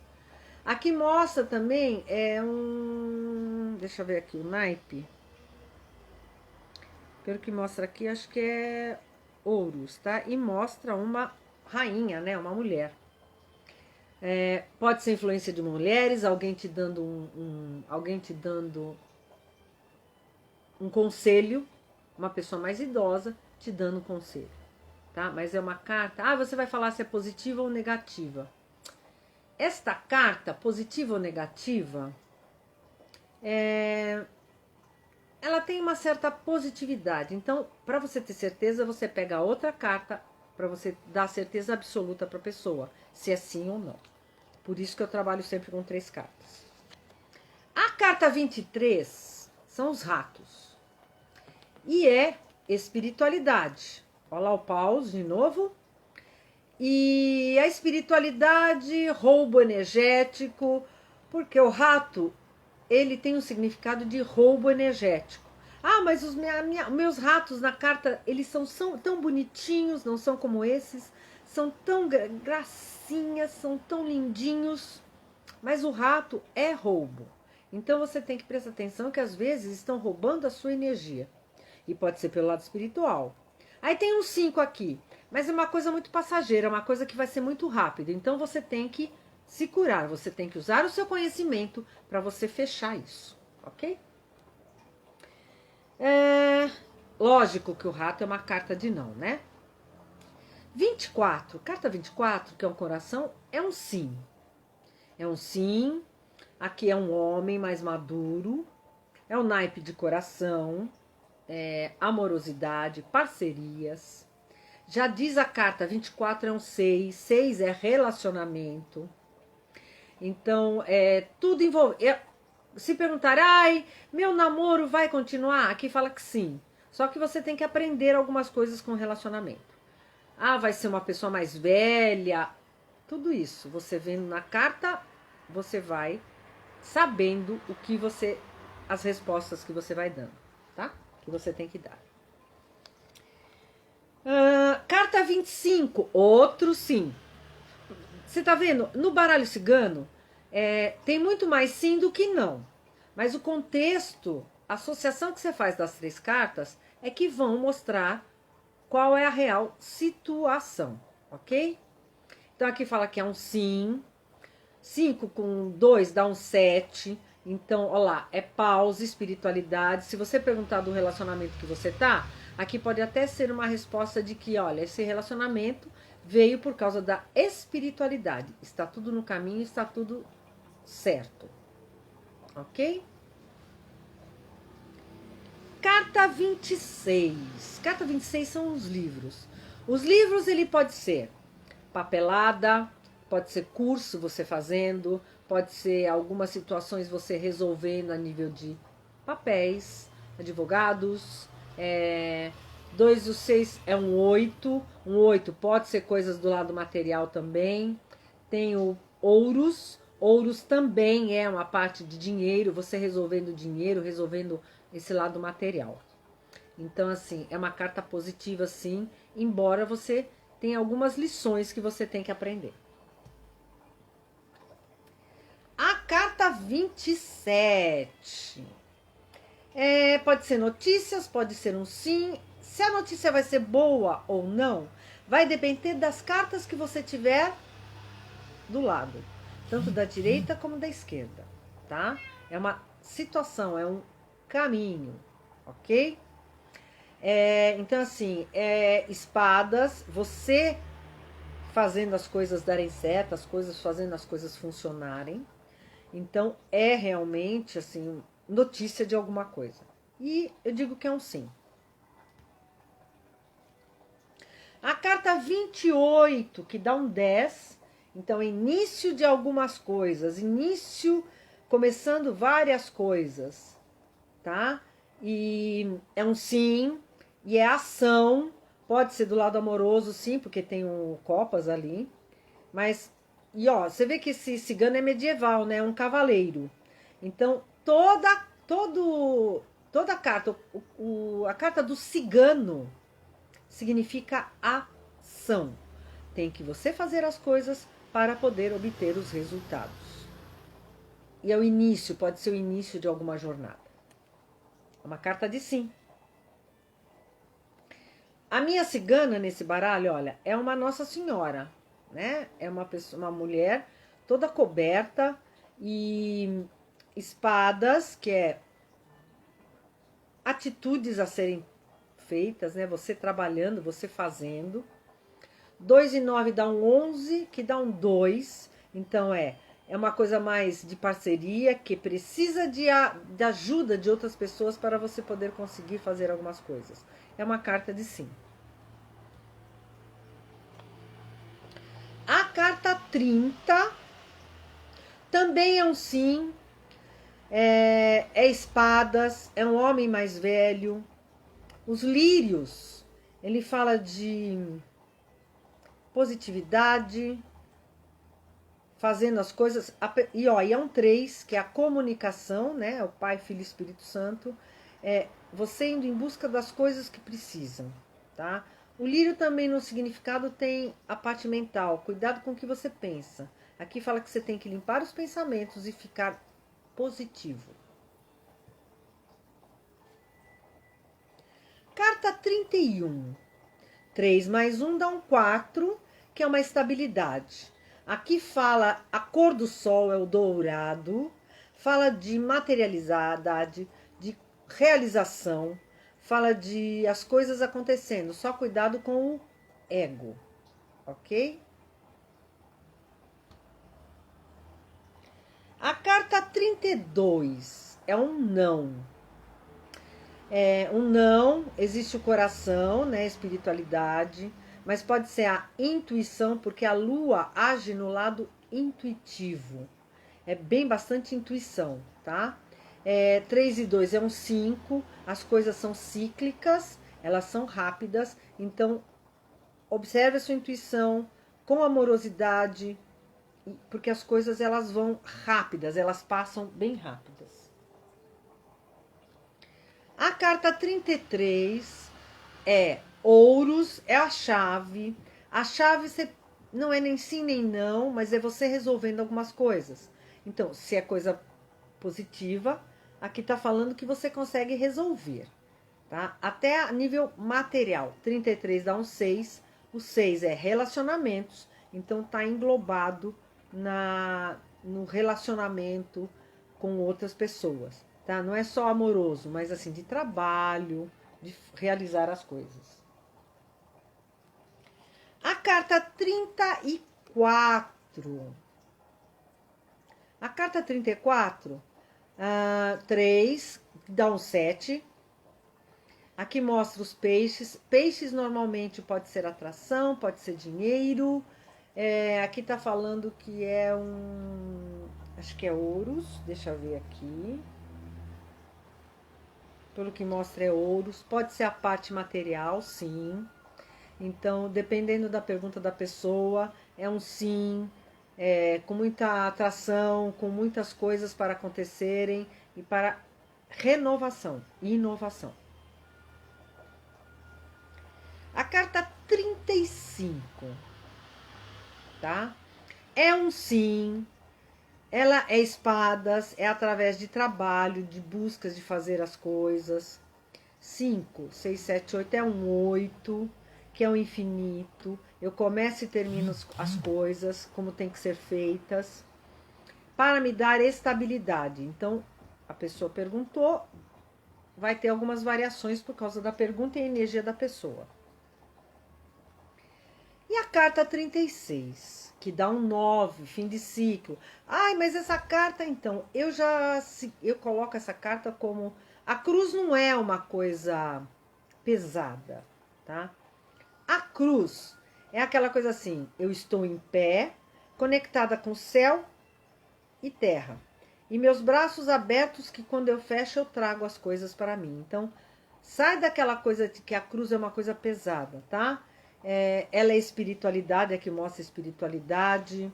[SPEAKER 1] Aqui mostra também, deixa eu ver aqui, o naipe. Pelo que mostra aqui, acho que é ouros, tá? E mostra uma rainha, né? Uma mulher. Pode ser influência de mulheres, alguém te dando um conselho, uma pessoa mais idosa te dando um conselho, tá? Mas é uma carta, você vai falar se é positiva ou negativa. Esta carta, positiva ou negativa, ela tem uma certa positividade. Então, para você ter certeza, você pega outra carta para você dar certeza absoluta para a pessoa, se é sim ou não. Por isso que eu trabalho sempre com 3 cartas. A carta 23 são os ratos. E é espiritualidade. Olha lá o paus de novo. E a espiritualidade, roubo energético, porque o rato, ele tem um significado de roubo energético. Mas os meus ratos na carta, eles são tão bonitinhos, não são como esses, são tão gracinhas, são tão lindinhos, mas o rato é roubo. Então você tem que prestar atenção que às vezes estão roubando a sua energia. E pode ser pelo lado espiritual. Aí tem um 5 aqui, mas é uma coisa muito passageira, é uma coisa que vai ser muito rápida. Então você tem que se curar, você tem que usar o seu conhecimento para você fechar isso, ok? Lógico que o rato é uma carta de não, né? 24, carta 24, que é um coração, é um sim. É um sim, aqui é um homem mais maduro, é um naipe de coração, amorosidade, parcerias. Já diz a carta 24 é um 6, 6 é relacionamento. Então, tudo envolve. Se perguntar, meu namoro vai continuar? Aqui fala que sim. Só que você tem que aprender algumas coisas com relacionamento. Vai ser uma pessoa mais velha. Tudo isso, você vendo na carta, você vai sabendo as respostas que você vai dando, tá? Que você tem que dar. Carta 25, outro sim. Você tá vendo? No baralho cigano, tem muito mais sim do que não. Mas o contexto, a associação que você faz das 3 cartas é que vão mostrar qual é a real situação, ok? Então aqui fala que é um sim. 5 com 2 dá um 7. Então, olha lá, é pausa, espiritualidade. Se você perguntar do relacionamento que você tá, aqui pode até ser uma resposta de que, olha, esse relacionamento veio por causa da espiritualidade. Está tudo no caminho, está tudo certo. Ok? Carta 26. Carta 26 são os livros. Os livros, ele pode ser papelada, pode ser curso você fazendo, pode ser algumas situações você resolvendo a nível de papéis, advogados. 2 e o 6 é um 8. Um 8 pode ser coisas do lado material também. Tem o ouros. Ouros também é uma parte de dinheiro, você resolvendo dinheiro, resolvendo esse lado material. Então, assim, é uma carta positiva, sim, embora você tenha algumas lições que você tem que aprender. A carta 27. Pode ser notícias, pode ser um sim. Se a notícia vai ser boa ou não, vai depender das cartas que você tiver do lado, tanto da direita como da esquerda, tá? É uma situação, é um caminho, ok? Então, assim, espadas, você fazendo as coisas darem certo, fazendo as coisas funcionarem. Então, é realmente, assim, notícia de alguma coisa. E eu digo que é um sim. A carta 28, que dá um 10, então, início de algumas coisas, começando várias coisas, tá? E é um sim, e é ação, pode ser do lado amoroso, sim, porque tem um copas ali, mas, você vê que esse cigano é medieval, né? É um cavaleiro. Então, toda a carta, a carta do cigano significa ação. Tem que você fazer as coisas para poder obter os resultados. E é o início, pode ser o início de alguma jornada. É uma carta de sim. A minha cigana nesse baralho, olha, é uma Nossa Senhora, né? É uma mulher toda coberta, e espadas, que é atitudes a serem feitas, né? Você trabalhando, você fazendo. 2 e 9 dá um 11, que dá um 2. Então é uma coisa mais de parceria, que precisa de ajuda de outras pessoas para você poder conseguir fazer algumas coisas. É uma carta de sim. A carta 30 também é um sim. É espadas, é um homem mais velho. Os lírios, ele fala de positividade, fazendo as coisas. E é um 3, que é a comunicação, né? O Pai, Filho e Espírito Santo. É você indo em busca das coisas que precisam, tá? O lírio também no significado tem a parte mental. Cuidado com o que você pensa. Aqui fala que você tem que limpar os pensamentos e ficar positivo. Carta 31. 3 mais 1 dá um 4, que é uma estabilidade. Aqui fala, a cor do sol é o dourado, fala de materialidade, de realização, fala de as coisas acontecendo. Só cuidado com o ego, ok? A carta 32 é um não. É um não, existe o coração, né, espiritualidade, mas pode ser a intuição, porque a lua age no lado intuitivo. É bem bastante intuição, tá? 3 e 2 é um 5, as coisas são cíclicas, elas são rápidas, então observe a sua intuição com amorosidade, porque as coisas elas vão rápidas, elas passam bem rápidas. A carta 33 é ouros, é a chave. A chave você, não é nem sim nem não, mas é você resolvendo algumas coisas. Então, se é coisa positiva, aqui está falando que você consegue resolver, tá? Até a nível material. 33 dá um 6. O 6 é relacionamentos, então está englobado no relacionamento com outras pessoas, tá? Não é só amoroso, mas assim, de trabalho, de realizar as coisas. A carta 34. A carta 34, 3, dá um 7. Aqui mostra os peixes. Peixes normalmente pode ser atração, pode ser dinheiro. Aqui tá falando que é um... acho que é ouros. Deixa eu ver aqui. Pelo que mostra é ouros. Pode ser a parte material, sim. Então, dependendo da pergunta da pessoa, é um sim. Com muita atração, com muitas coisas para acontecerem e para renovação, inovação. A carta 35, tá? É um sim, ela é espadas, é através de trabalho, de buscas de fazer as coisas. 5, 6, 7, 8 é um 8, que é o infinito. Eu começo e termino as coisas como tem que ser feitas, para me dar estabilidade. Então, a pessoa perguntou, vai ter algumas variações por causa da pergunta e a energia da pessoa. E a carta 36, que dá um 9, fim de ciclo. Ai, mas essa carta, então, eu coloco essa carta como... A cruz não é uma coisa pesada, tá? A cruz é aquela coisa assim, eu estou em pé, conectada com céu e terra. E meus braços abertos, que quando eu fecho eu trago as coisas para mim. Então, sai daquela coisa de que a cruz é uma coisa pesada, tá? Ela é espiritualidade, é que mostra espiritualidade,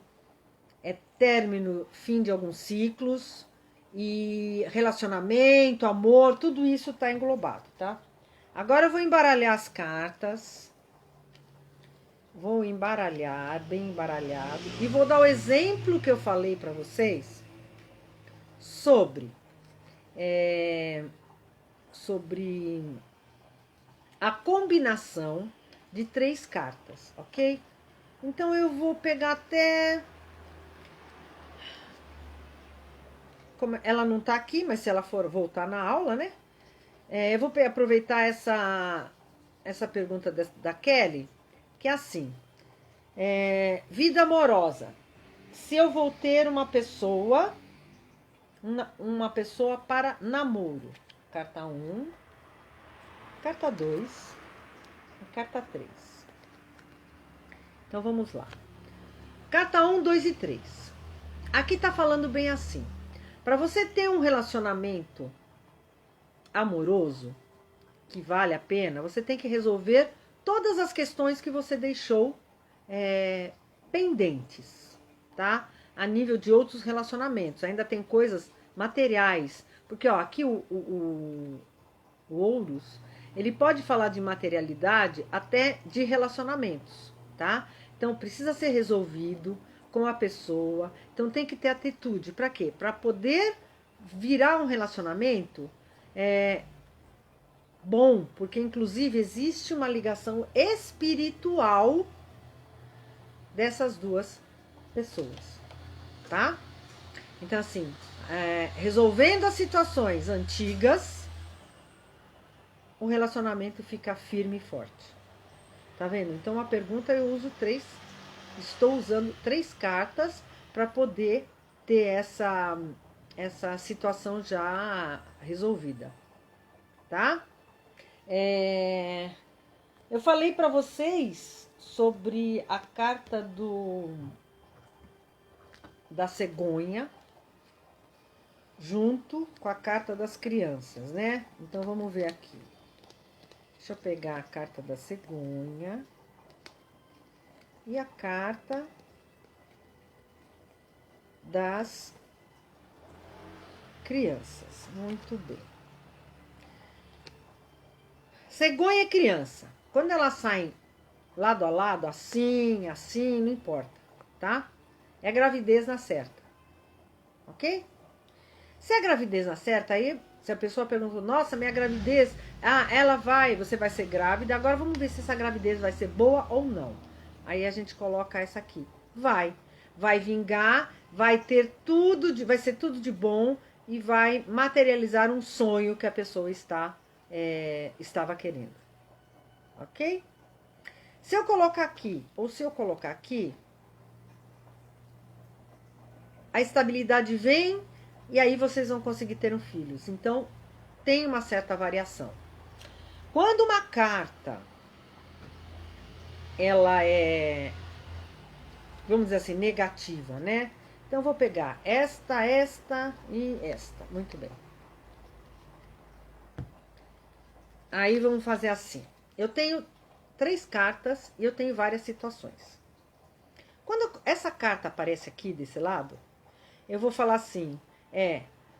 [SPEAKER 1] é término, fim de alguns ciclos, e relacionamento, amor, tudo isso está englobado, tá? Agora eu vou embaralhar as cartas, vou embaralhar, bem embaralhado, e vou dar o exemplo que eu falei para vocês sobre a combinação de 3 cartas, ok? Então eu vou pegar até ela não tá aqui, mas se ela for voltar na aula, né? Eu vou aproveitar essa pergunta da Kelly, que é assim. Vida amorosa. Se eu vou ter uma pessoa para namoro. Carta 1, carta 2 e carta 3. Então vamos lá. Carta 1, 2 e 3. Aqui tá falando bem assim. Para você ter um relacionamento amoroso que vale a pena, você tem que resolver todas as questões que você deixou pendentes, tá? A nível de outros relacionamentos. Ainda tem coisas materiais. Porque, ó, aqui o Ouros, ele pode falar de materialidade até de relacionamentos, tá? Então, precisa ser resolvido com a pessoa. Então, tem que ter atitude. Para quê? Para poder virar um relacionamento bom. Porque, inclusive, existe uma ligação espiritual dessas duas pessoas, tá? Então, assim, resolvendo as situações antigas, o relacionamento fica firme e forte. Tá vendo? Então, a pergunta eu uso estou usando 3 cartas para poder ter essa situação já resolvida, tá? Eu falei para vocês sobre a carta da cegonha junto com a carta das crianças, né? Então vamos ver aqui. Deixa eu pegar a carta da cegonha e a carta das crianças. Muito bem. Cegonha e criança. Quando elas saem lado a lado, assim, não importa, tá? É gravidez na certa, ok? Se a gravidez na certa, aí se a pessoa pergunta, nossa, minha gravidez, você vai ser grávida, agora vamos ver se essa gravidez vai ser boa ou não. Aí a gente coloca essa aqui. Vai vingar, vai ser tudo de bom e vai materializar um sonho que a pessoa estava querendo, ok? Se eu colocar aqui, ou se eu colocar aqui, a estabilidade vem e aí vocês vão conseguir ter um filho. Então, tem uma certa variação. Quando uma carta, ela é, vamos dizer assim, negativa, né? Então, eu vou pegar esta e esta. Muito bem. Aí, vamos fazer assim. Eu tenho 3 cartas e eu tenho várias situações. Quando essa carta aparece aqui desse lado, eu vou falar assim,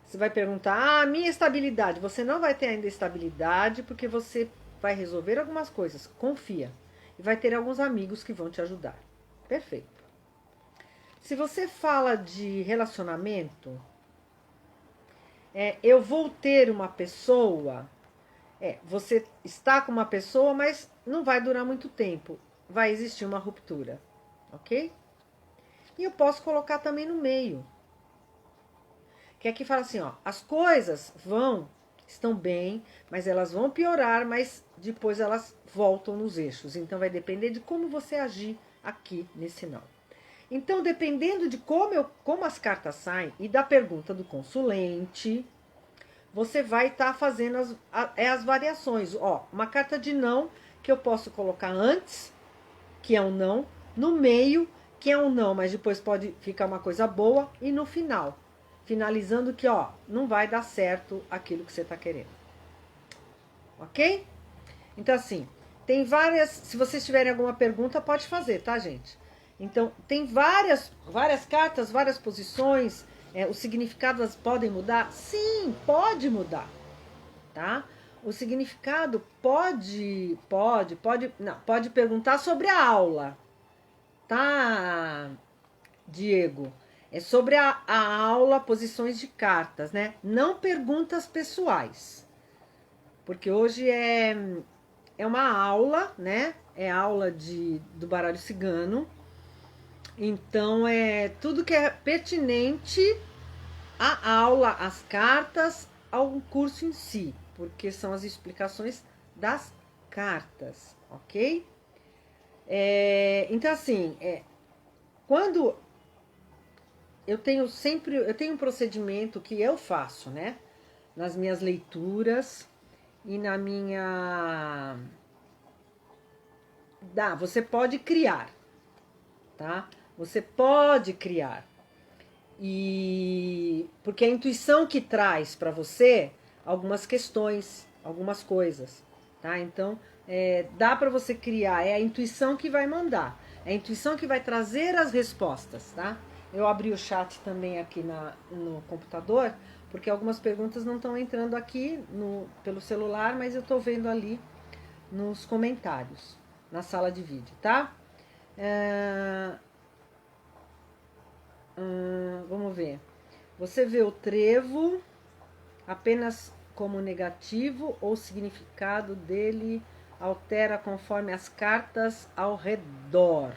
[SPEAKER 1] você vai perguntar, minha estabilidade. Você não vai ter ainda estabilidade porque você vai resolver algumas coisas, confia. E vai ter alguns amigos que vão te ajudar. Perfeito. Se você fala de relacionamento, eu vou ter uma pessoa, você está com uma pessoa, mas não vai durar muito tempo. Vai existir uma ruptura, ok? E eu posso colocar também no meio. Que aqui fala assim, ó, as coisas estão bem, mas elas vão piorar, mas depois elas voltam nos eixos. Então, vai depender de como você agir aqui nesse sinal. Então, dependendo de como as cartas saem e da pergunta do consulente, você vai estar fazendo as variações. Ó, uma carta de não, que eu posso colocar antes, que é um não, no meio, que é um não, mas depois pode ficar uma coisa boa, e no final. Finalizando que, ó, não vai dar certo aquilo que você está querendo. Ok? Então, assim, tem várias... Se vocês tiverem alguma pergunta, pode fazer, tá, gente? Então, tem várias cartas, várias posições. Os significados podem mudar? Sim, pode mudar, tá? O significado pode perguntar sobre a aula, tá, Diego? É sobre a aula, posições de cartas, né? Não perguntas pessoais. Porque hoje é uma aula, né? É aula do baralho cigano. Então, é tudo que é pertinente a aula, as cartas ao curso em si, porque são as explicações das cartas, ok? Então, assim, quando eu tenho um procedimento que eu faço, né? Nas minhas leituras e na minha... você pode criar, tá? Você pode criar. E porque é a intuição que traz para você algumas questões, algumas coisas, tá? Então, dá para você criar, é a intuição que vai mandar, é a intuição que vai trazer as respostas, tá? Eu abri o chat também aqui no computador, porque algumas perguntas não estão entrando aqui pelo celular, mas eu estou vendo ali nos comentários, na sala de vídeo, tá? Vamos ver. Você vê o trevo apenas como negativo ou o significado dele altera conforme as cartas ao redor?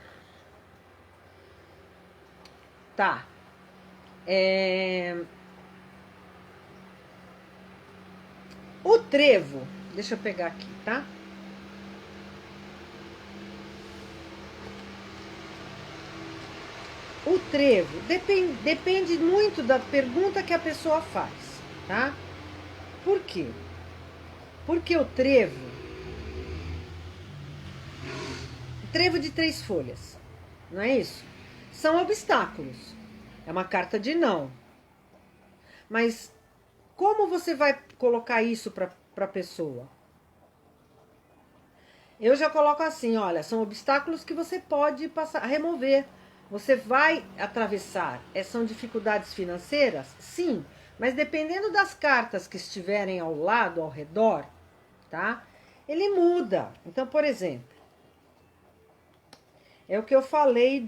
[SPEAKER 1] Tá. O trevo, deixa eu pegar aqui, tá? O trevo depende muito da pergunta que a pessoa faz, tá? Por quê? Porque o trevo de 3 folhas, não é isso? São obstáculos. É uma carta de não. Mas como você vai colocar isso para a pessoa? Eu já coloco assim, olha, são obstáculos que você pode remover. Você vai atravessar. São dificuldades financeiras? Sim. Mas dependendo das cartas que estiverem ao lado, ao redor, tá? Ele muda. Então, por exemplo, é o que eu falei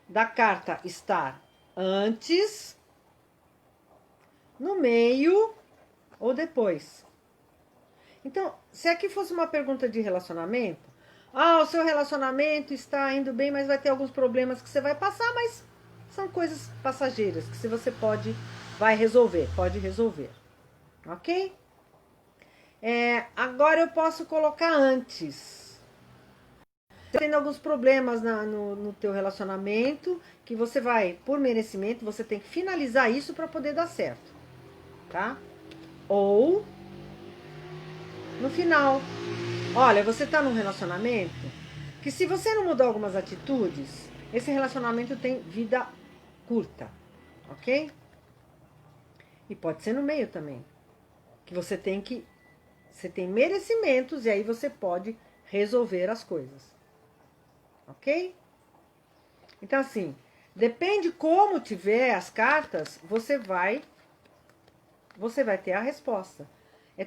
[SPEAKER 1] da carta estar antes, no meio ou depois. Então, se aqui fosse uma pergunta de relacionamento, o seu relacionamento está indo bem, mas vai ter alguns problemas que você vai passar, mas são coisas passageiras que se você vai resolver, pode resolver, ok? Agora eu posso colocar antes. Tendo alguns problemas no teu relacionamento, que você vai, por merecimento, você tem que finalizar isso para poder dar certo, tá? Ou no final. Olha, você tá num relacionamento que se você não mudar algumas atitudes, esse relacionamento tem vida curta, ok? E pode ser no meio também. Que você tem merecimentos e aí você pode resolver as coisas. Ok? Então, assim, depende como tiver as cartas, você vai ter a resposta.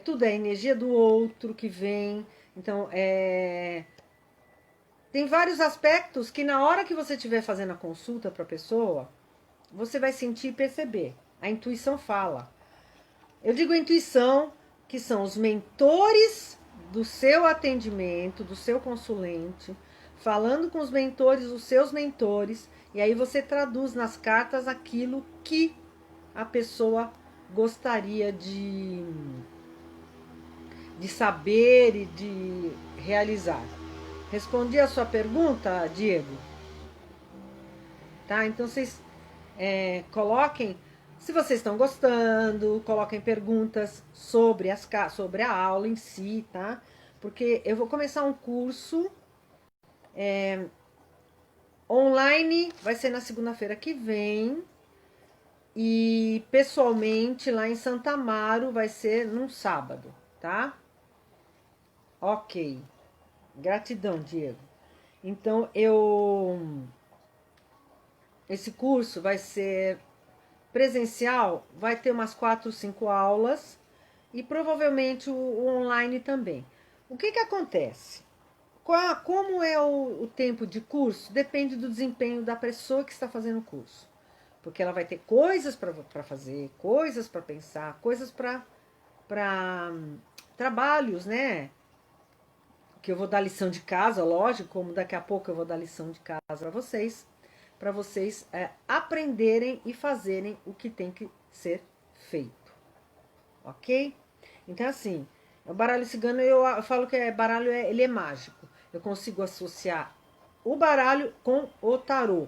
[SPEAKER 1] Tudo a energia do outro que vem. Então, tem vários aspectos que na hora que você estiver fazendo a consulta para a pessoa, você vai sentir e perceber. A intuição fala. Eu digo intuição, que são os mentores do seu atendimento, do seu consulente, falando com os mentores, os seus mentores, e aí você traduz nas cartas aquilo que a pessoa gostaria de saber e de realizar. Respondi a sua pergunta, Diego? Tá? Então vocês coloquem, se vocês estão gostando, coloquem perguntas sobre a aula em si, tá? Porque eu vou começar um curso online, vai ser na segunda-feira que vem, e pessoalmente lá em Santa Amaro vai ser num sábado, tá? Ok. Gratidão, Diego. Então, esse curso vai ser presencial, vai ter umas 4, 5 aulas e provavelmente o online também. O que acontece? Como é o tempo de curso? Depende do desempenho da pessoa que está fazendo o curso. Porque ela vai ter coisas para fazer, coisas para pensar, coisas para trabalhos, né? Que eu vou dar lição de casa, lógico, como daqui a pouco eu vou dar lição de casa para vocês, para vocês aprenderem e fazerem o que tem que ser feito, ok? Então, assim, o baralho cigano, eu falo que baralho ele é mágico. Eu consigo associar o baralho com o tarô.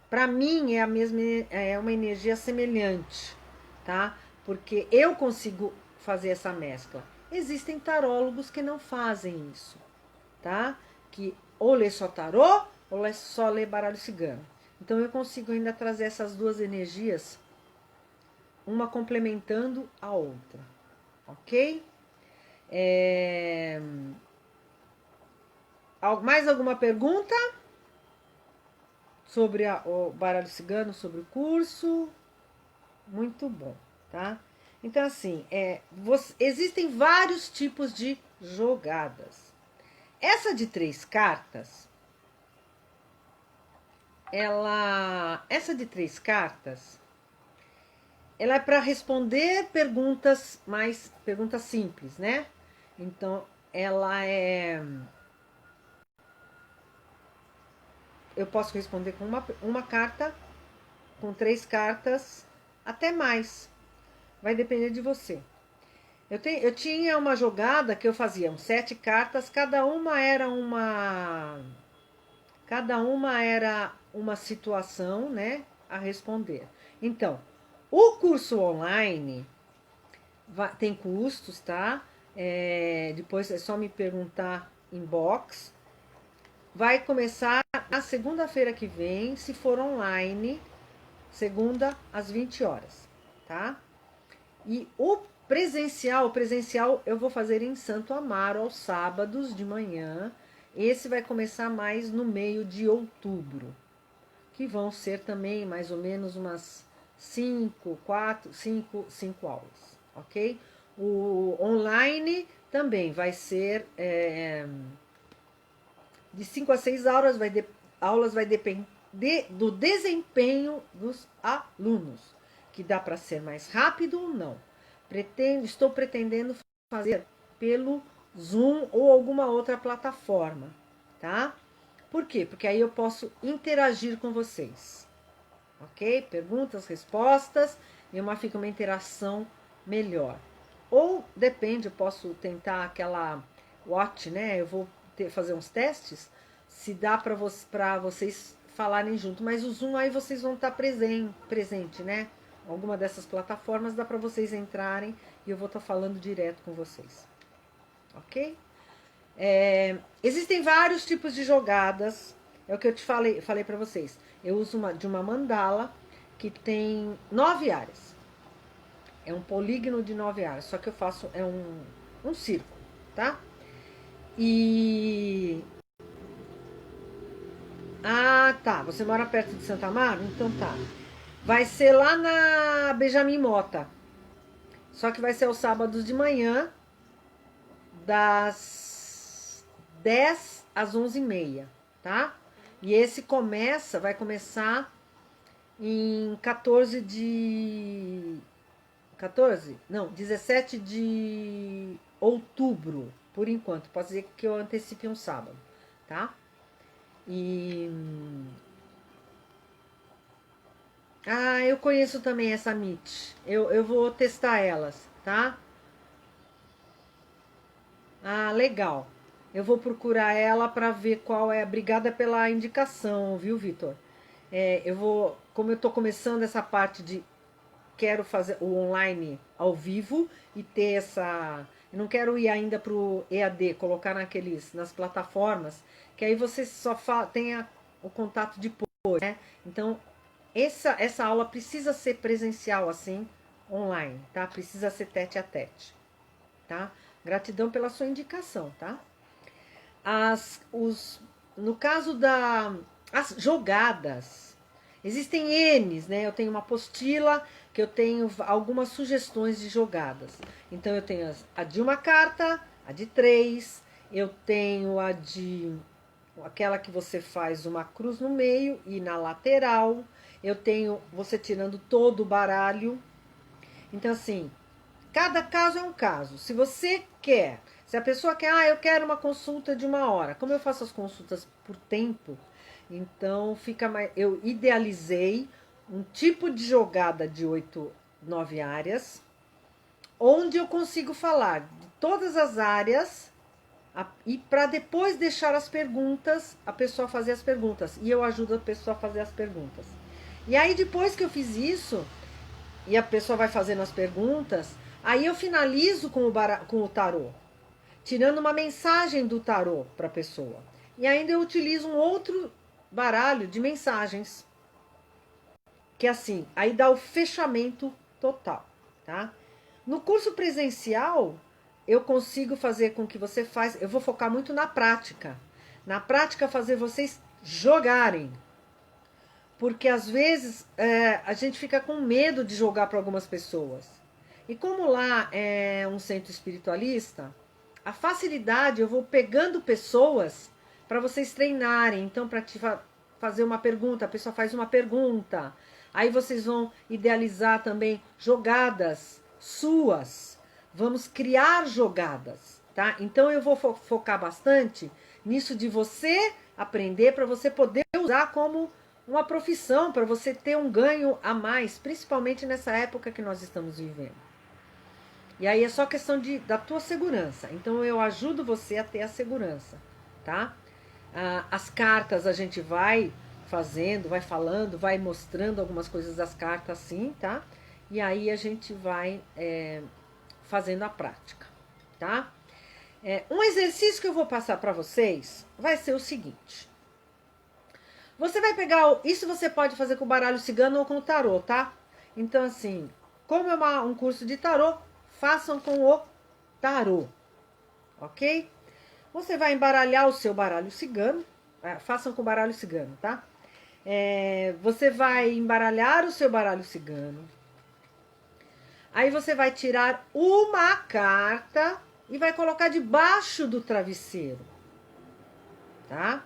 [SPEAKER 1] Para mim é uma energia semelhante, tá? Porque eu consigo fazer essa mescla. Existem tarólogos que não fazem isso, tá? Que ou lê só tarô ou só lê baralho cigano. Então eu consigo ainda trazer essas duas energias, uma complementando a outra, ok? Mais alguma pergunta sobre o baralho cigano, sobre o curso? Muito bom, tá? Então, assim, existem vários tipos de jogadas. Essa de 3 cartas, essa de 3 cartas, ela é para responder perguntas simples, né? Então, eu posso responder com uma carta, com 3 cartas, até mais. Vai depender de você. Eu tinha uma jogada que eu fazia 7 cartas, cada uma era uma situação, né, a responder. Então, o curso online tem custos, tá? Depois é só me perguntar inbox. Vai começar na segunda-feira que vem, se for online, segunda às 20 horas, tá? E o presencial eu vou fazer em Santo Amaro, aos sábados de manhã. Esse vai começar mais no meio de outubro, que vão ser também mais ou menos umas 5 aulas, ok? O online também vai ser de 5 a 6 aulas, vai depender do desempenho dos alunos, que dá para ser mais rápido ou não. Estou pretendendo fazer pelo Zoom ou alguma outra plataforma, tá? Por quê? Porque aí eu posso interagir com vocês, ok? Perguntas, respostas, e fica uma interação melhor. Ou depende, eu posso tentar aquela watch, né? Eu vou fazer uns testes, se dá para vocês falarem junto. Mas o Zoom aí vocês vão estar presente, né? Alguma dessas plataformas dá para vocês entrarem e eu vou estar falando direto com vocês, ok? Existem vários tipos de jogadas, é o que eu te falei para vocês. Eu uso uma mandala que tem 9 áreas. É um polígono de 9 áreas, só que eu faço um círculo, tá? Tá. Você mora perto de Santa Amaro? Então tá. Vai ser lá na Benjamin Mota. Só que vai ser aos sábados de manhã, das 10 às 11h30, tá? E esse vai começar em 17 de outubro, por enquanto. Pode dizer que eu antecipe um sábado, tá? Eu conheço também essa Meet. Eu vou testar elas, tá? Legal. Eu vou procurar ela para ver qual é. Obrigada pela indicação, viu, Vitor? Como eu tô começando essa parte de quero fazer o online ao vivo e ter essa. Eu não quero ir ainda pro EAD, colocar nas plataformas, que aí você só tenha o contato depois, né? Então, essa aula precisa ser presencial, assim, online, tá? Precisa ser tete a tete, tá? Gratidão pela sua indicação, tá? No caso as jogadas, existem N's, né? Eu tenho uma apostila que eu tenho algumas sugestões de jogadas. Então, eu tenho a de uma carta, a de 3, eu tenho aquela que você faz uma cruz no meio e na lateral. Eu tenho você tirando todo o baralho. Então, assim, cada caso é um caso. Se Se a pessoa quer, eu quero uma consulta de 1 hora. Como eu faço as consultas por tempo, então fica mais. Eu idealizei um tipo de jogada de 8, 9 áreas, onde eu consigo falar de todas as áreas e para depois deixar as perguntas, a pessoa fazer as perguntas. E eu ajudo a pessoa a fazer as perguntas. E aí, depois que eu fiz isso, e a pessoa vai fazendo as perguntas, aí eu finalizo com o tarô, tirando uma mensagem do tarô para a pessoa. E ainda eu utilizo um outro baralho de mensagens, que assim, aí dá o fechamento total, tá? No curso presencial, eu consigo fazer com que você faça, eu vou focar muito na prática. Na prática, fazer vocês jogarem. Porque às vezes a gente fica com medo de jogar para algumas pessoas. E como lá é um centro espiritualista, a facilidade, eu vou pegando pessoas para vocês treinarem. Então, para te fazer uma pergunta, a pessoa faz uma pergunta. Aí vocês vão idealizar também jogadas suas. Vamos criar jogadas, tá? Então eu vou focar bastante nisso de você aprender para você poder usar como uma profissão, para você ter um ganho a mais, principalmente nessa época que nós estamos vivendo. E aí é só questão da tua segurança. Então eu ajudo você a ter a segurança, tá? As cartas a gente vai fazendo, vai falando, vai mostrando algumas coisas das cartas, sim, tá? E aí a gente vai fazendo a prática, tá? Um exercício que eu vou passar para vocês vai ser o seguinte. Você vai pegar, isso você pode fazer com o baralho cigano ou com o tarô, tá? Então assim, como é um curso de tarô, façam com o tarô, ok? Você vai embaralhar o seu baralho cigano, façam com o baralho cigano, tá? Você vai embaralhar o seu baralho cigano. Aí você vai tirar uma carta e vai colocar debaixo do travesseiro, tá?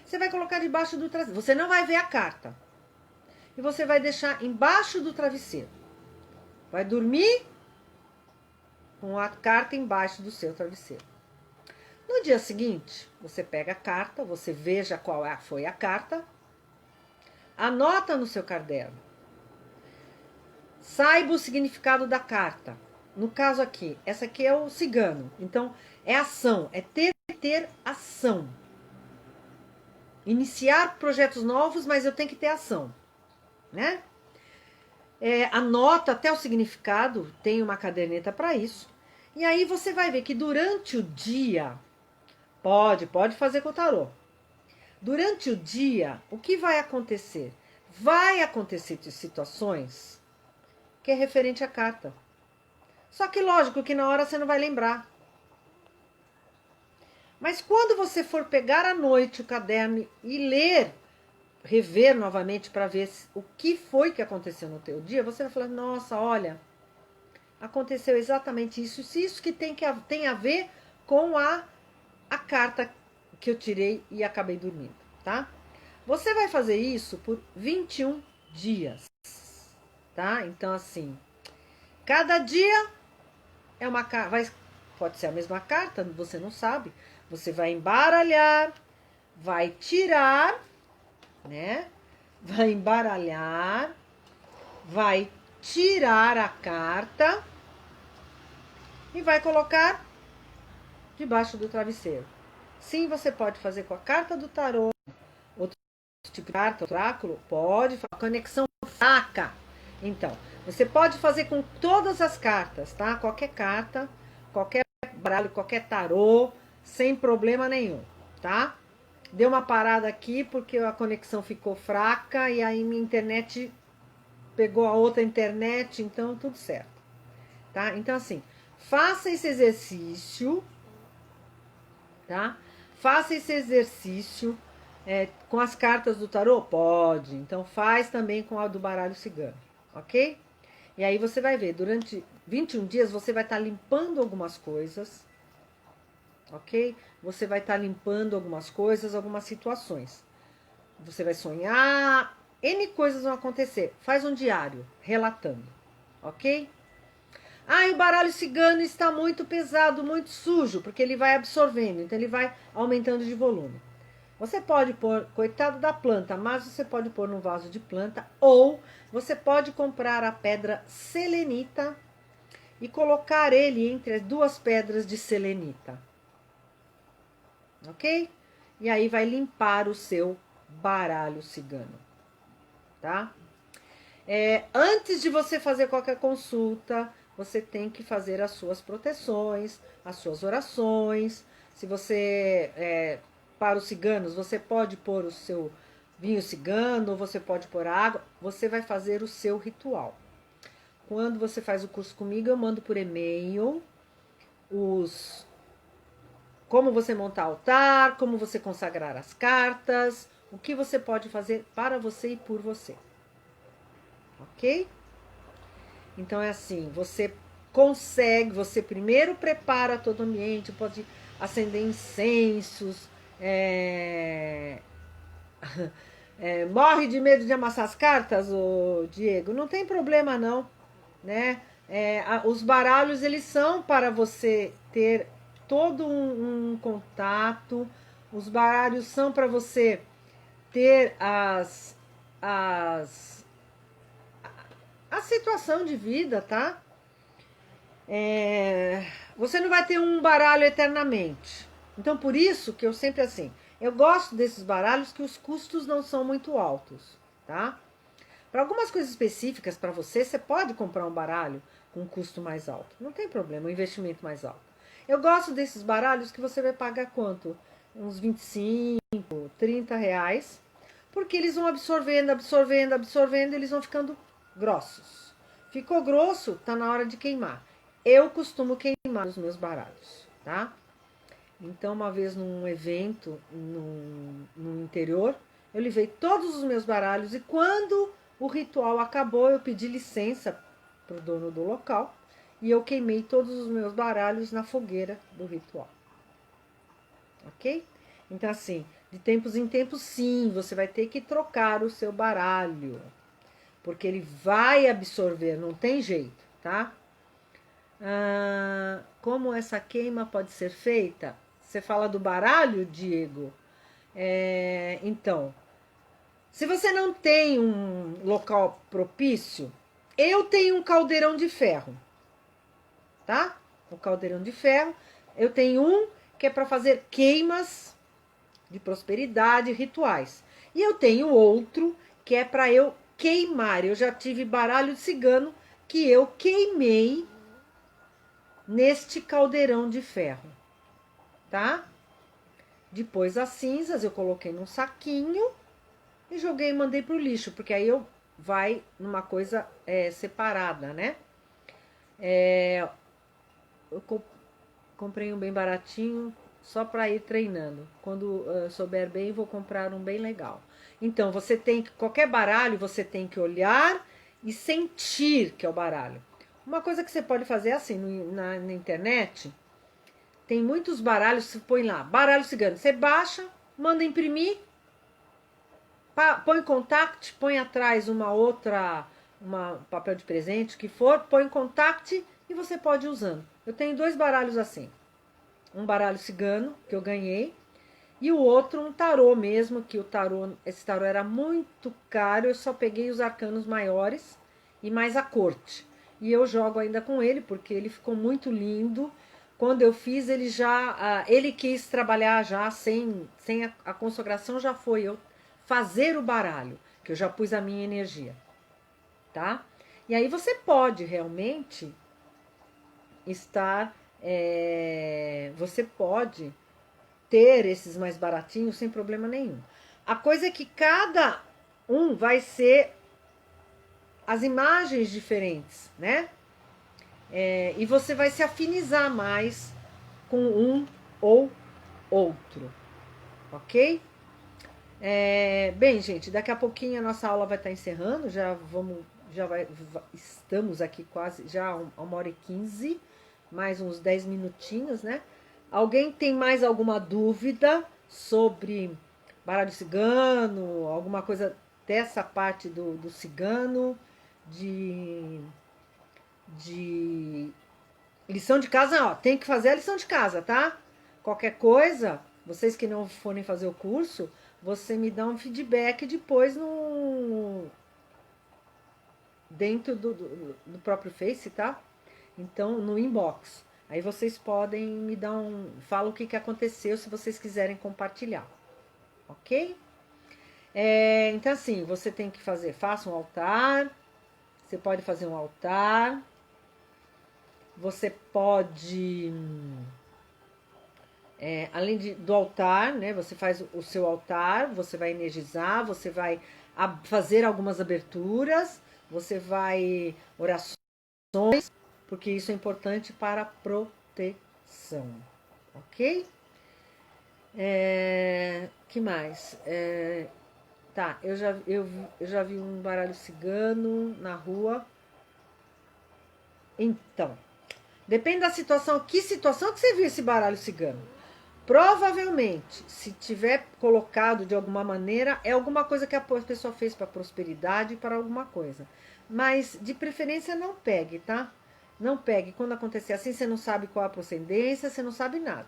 [SPEAKER 1] Você vai colocar debaixo do travesseiro. Você não vai ver a carta. E você vai deixar embaixo do travesseiro. Vai dormir com a carta embaixo do seu travesseiro. No dia seguinte, você pega a carta, você veja qual foi a carta, anota no seu caderno. Saiba o significado da carta. No caso aqui, essa aqui é o cigano. Então, é ação, é ter ação. Iniciar projetos novos, mas eu tenho que ter ação, né? Anota até o significado, tem uma caderneta para isso. E aí você vai ver que durante o dia, pode fazer com o tarô. Durante o dia, o que vai acontecer? Vai acontecer situações que é referente à carta. Só que lógico que na hora você não vai lembrar. Mas quando você for pegar à noite o caderno e ler, rever novamente para ver o que foi que aconteceu no teu dia, você vai falar, nossa, olha, aconteceu exatamente isso que tem a ver com a carta que eu tirei e acabei dormindo, tá? Você vai fazer isso por 21 dias, tá? Então, assim, cada dia é uma carta, pode ser a mesma carta, você não sabe. Você vai embaralhar, vai tirar, né? Vai embaralhar, vai tirar a carta e vai colocar debaixo do travesseiro. Sim, você pode fazer com a carta do tarô, outro tipo de carta, oráculo, pode, conexão fraca. Então, você pode fazer com todas as cartas, tá? Qualquer carta, qualquer baralho, qualquer tarô, sem problema nenhum, tá? Deu uma parada aqui porque a conexão ficou fraca e aí minha internet pegou a outra internet, então tudo certo, tá? Então assim, faça esse exercício, tá? Faça esse exercício com as cartas do tarô? Pode. Então faz também com a do baralho cigano, ok? E aí você vai ver, durante 21 dias você vai estar limpando algumas coisas, ok? Você vai estar limpando algumas coisas, algumas situações. Você vai sonhar, N coisas vão acontecer. Faz um diário, relatando, ok? Ah, e o baralho cigano está muito pesado, muito sujo, porque ele vai absorvendo, então ele vai aumentando de volume. Você pode pôr, coitado da planta, mas você pode pôr num vaso de planta, ou você pode comprar a pedra selenita e colocar ele entre as duas pedras de selenita. Ok? E aí vai limpar o seu baralho cigano, tá? Antes de você fazer qualquer consulta, você tem que fazer as suas proteções, as suas orações. Se você, para os ciganos, você pode pôr o seu vinho cigano, você pode pôr água, você vai fazer o seu ritual. Quando você faz o curso comigo, eu mando por e-mail os como você montar altar, como você consagrar as cartas, o que você pode fazer para você e por você. Ok? Então é assim, você consegue, você primeiro prepara todo o ambiente, pode acender incensos, morre de medo de amassar as cartas, o Diego? Não tem problema não, né? Os baralhos, eles são para você ter todo um contato, os baralhos são para você ter as, a situação de vida, tá? Você não vai ter um baralho eternamente. Então, por isso que eu sempre assim, eu gosto desses baralhos que os custos não são muito altos, tá? Para algumas coisas específicas para você, você pode comprar um baralho com um custo mais alto. Não tem problema, um investimento mais alto. Eu gosto desses baralhos que você vai pagar quanto? Uns 25, 30 reais. Porque eles vão absorvendo, absorvendo, absorvendo, e eles vão ficando grossos. Ficou grosso, tá na hora de queimar. Eu costumo queimar os meus baralhos, tá? Então, uma vez num evento no interior, eu levei todos os meus baralhos e quando o ritual acabou, eu pedi licença para o dono do local e eu queimei todos os meus baralhos na fogueira do ritual. Ok? Então, assim, de tempos em tempos, sim, você vai ter que trocar o seu baralho, porque ele vai absorver, não tem jeito, tá? Como essa queima pode ser feita? Você fala do baralho, Diego? Então, se você não tem um local propício, eu tenho um caldeirão de ferro, tá? O caldeirão de ferro. Eu tenho um que é para fazer queimas de prosperidade, rituais. E eu tenho outro que é para eu queimar. Eu já tive baralho de cigano que eu queimei neste caldeirão de ferro, tá? Depois as cinzas eu coloquei num saquinho e joguei e mandei pro lixo, porque aí eu vai numa coisa separada, né? Eu comprei um bem baratinho só para ir treinando. Quando souber bem, vou comprar um bem legal. Então, você tem que, qualquer baralho, você tem que olhar e sentir que é o baralho. Uma coisa que você pode fazer é assim, na internet, tem muitos baralhos, você põe lá, baralho cigano. Você baixa, manda imprimir, põe contact, põe atrás uma papel de presente, que for, põe contact e você pode ir usando. Eu tenho 2 baralhos assim. Um baralho cigano, que eu ganhei, e o outro um tarô mesmo, que esse tarô era muito caro, eu só peguei os arcanos maiores e mais a corte. E eu jogo ainda com ele, porque ele ficou muito lindo. Quando eu fiz, ele quis trabalhar já sem a consagração, já foi eu fazer o baralho, que eu já pus a minha energia, tá? E aí você pode realmente estar, você pode ter esses mais baratinhos sem problema nenhum. A coisa é que cada um vai ser as imagens diferentes, né? E você vai se afinizar mais com um ou outro, ok? Bem, gente, daqui a pouquinho a nossa aula vai estar encerrando, estamos aqui quase já 1h15, mais uns 10 minutinhos, né? Alguém tem mais alguma dúvida sobre baralho cigano, alguma coisa dessa parte do cigano, de lição de casa, ó, tem que fazer a lição de casa, tá? Qualquer coisa, vocês que não forem fazer o curso, você me dá um feedback depois no dentro do próprio Face, tá? Então, no inbox. Aí vocês podem me dar fala o que aconteceu, se vocês quiserem compartilhar, ok? Então, assim, você tem que faça um altar. Você pode fazer um altar. Você pode, além do altar, né? Você faz o seu altar, você vai energizar, você vai fazer algumas aberturas, você vai orações, porque isso é importante para a proteção, ok? Que mais? Tá, eu já vi um baralho cigano na rua. Então, depende da situação. Que situação que você viu esse baralho cigano? Provavelmente, se tiver colocado de alguma maneira, é alguma coisa que a pessoa fez para prosperidade, para alguma coisa. Mas, de preferência, não pegue, tá? Não pegue. Quando acontecer assim, você não sabe qual a procedência, você não sabe nada.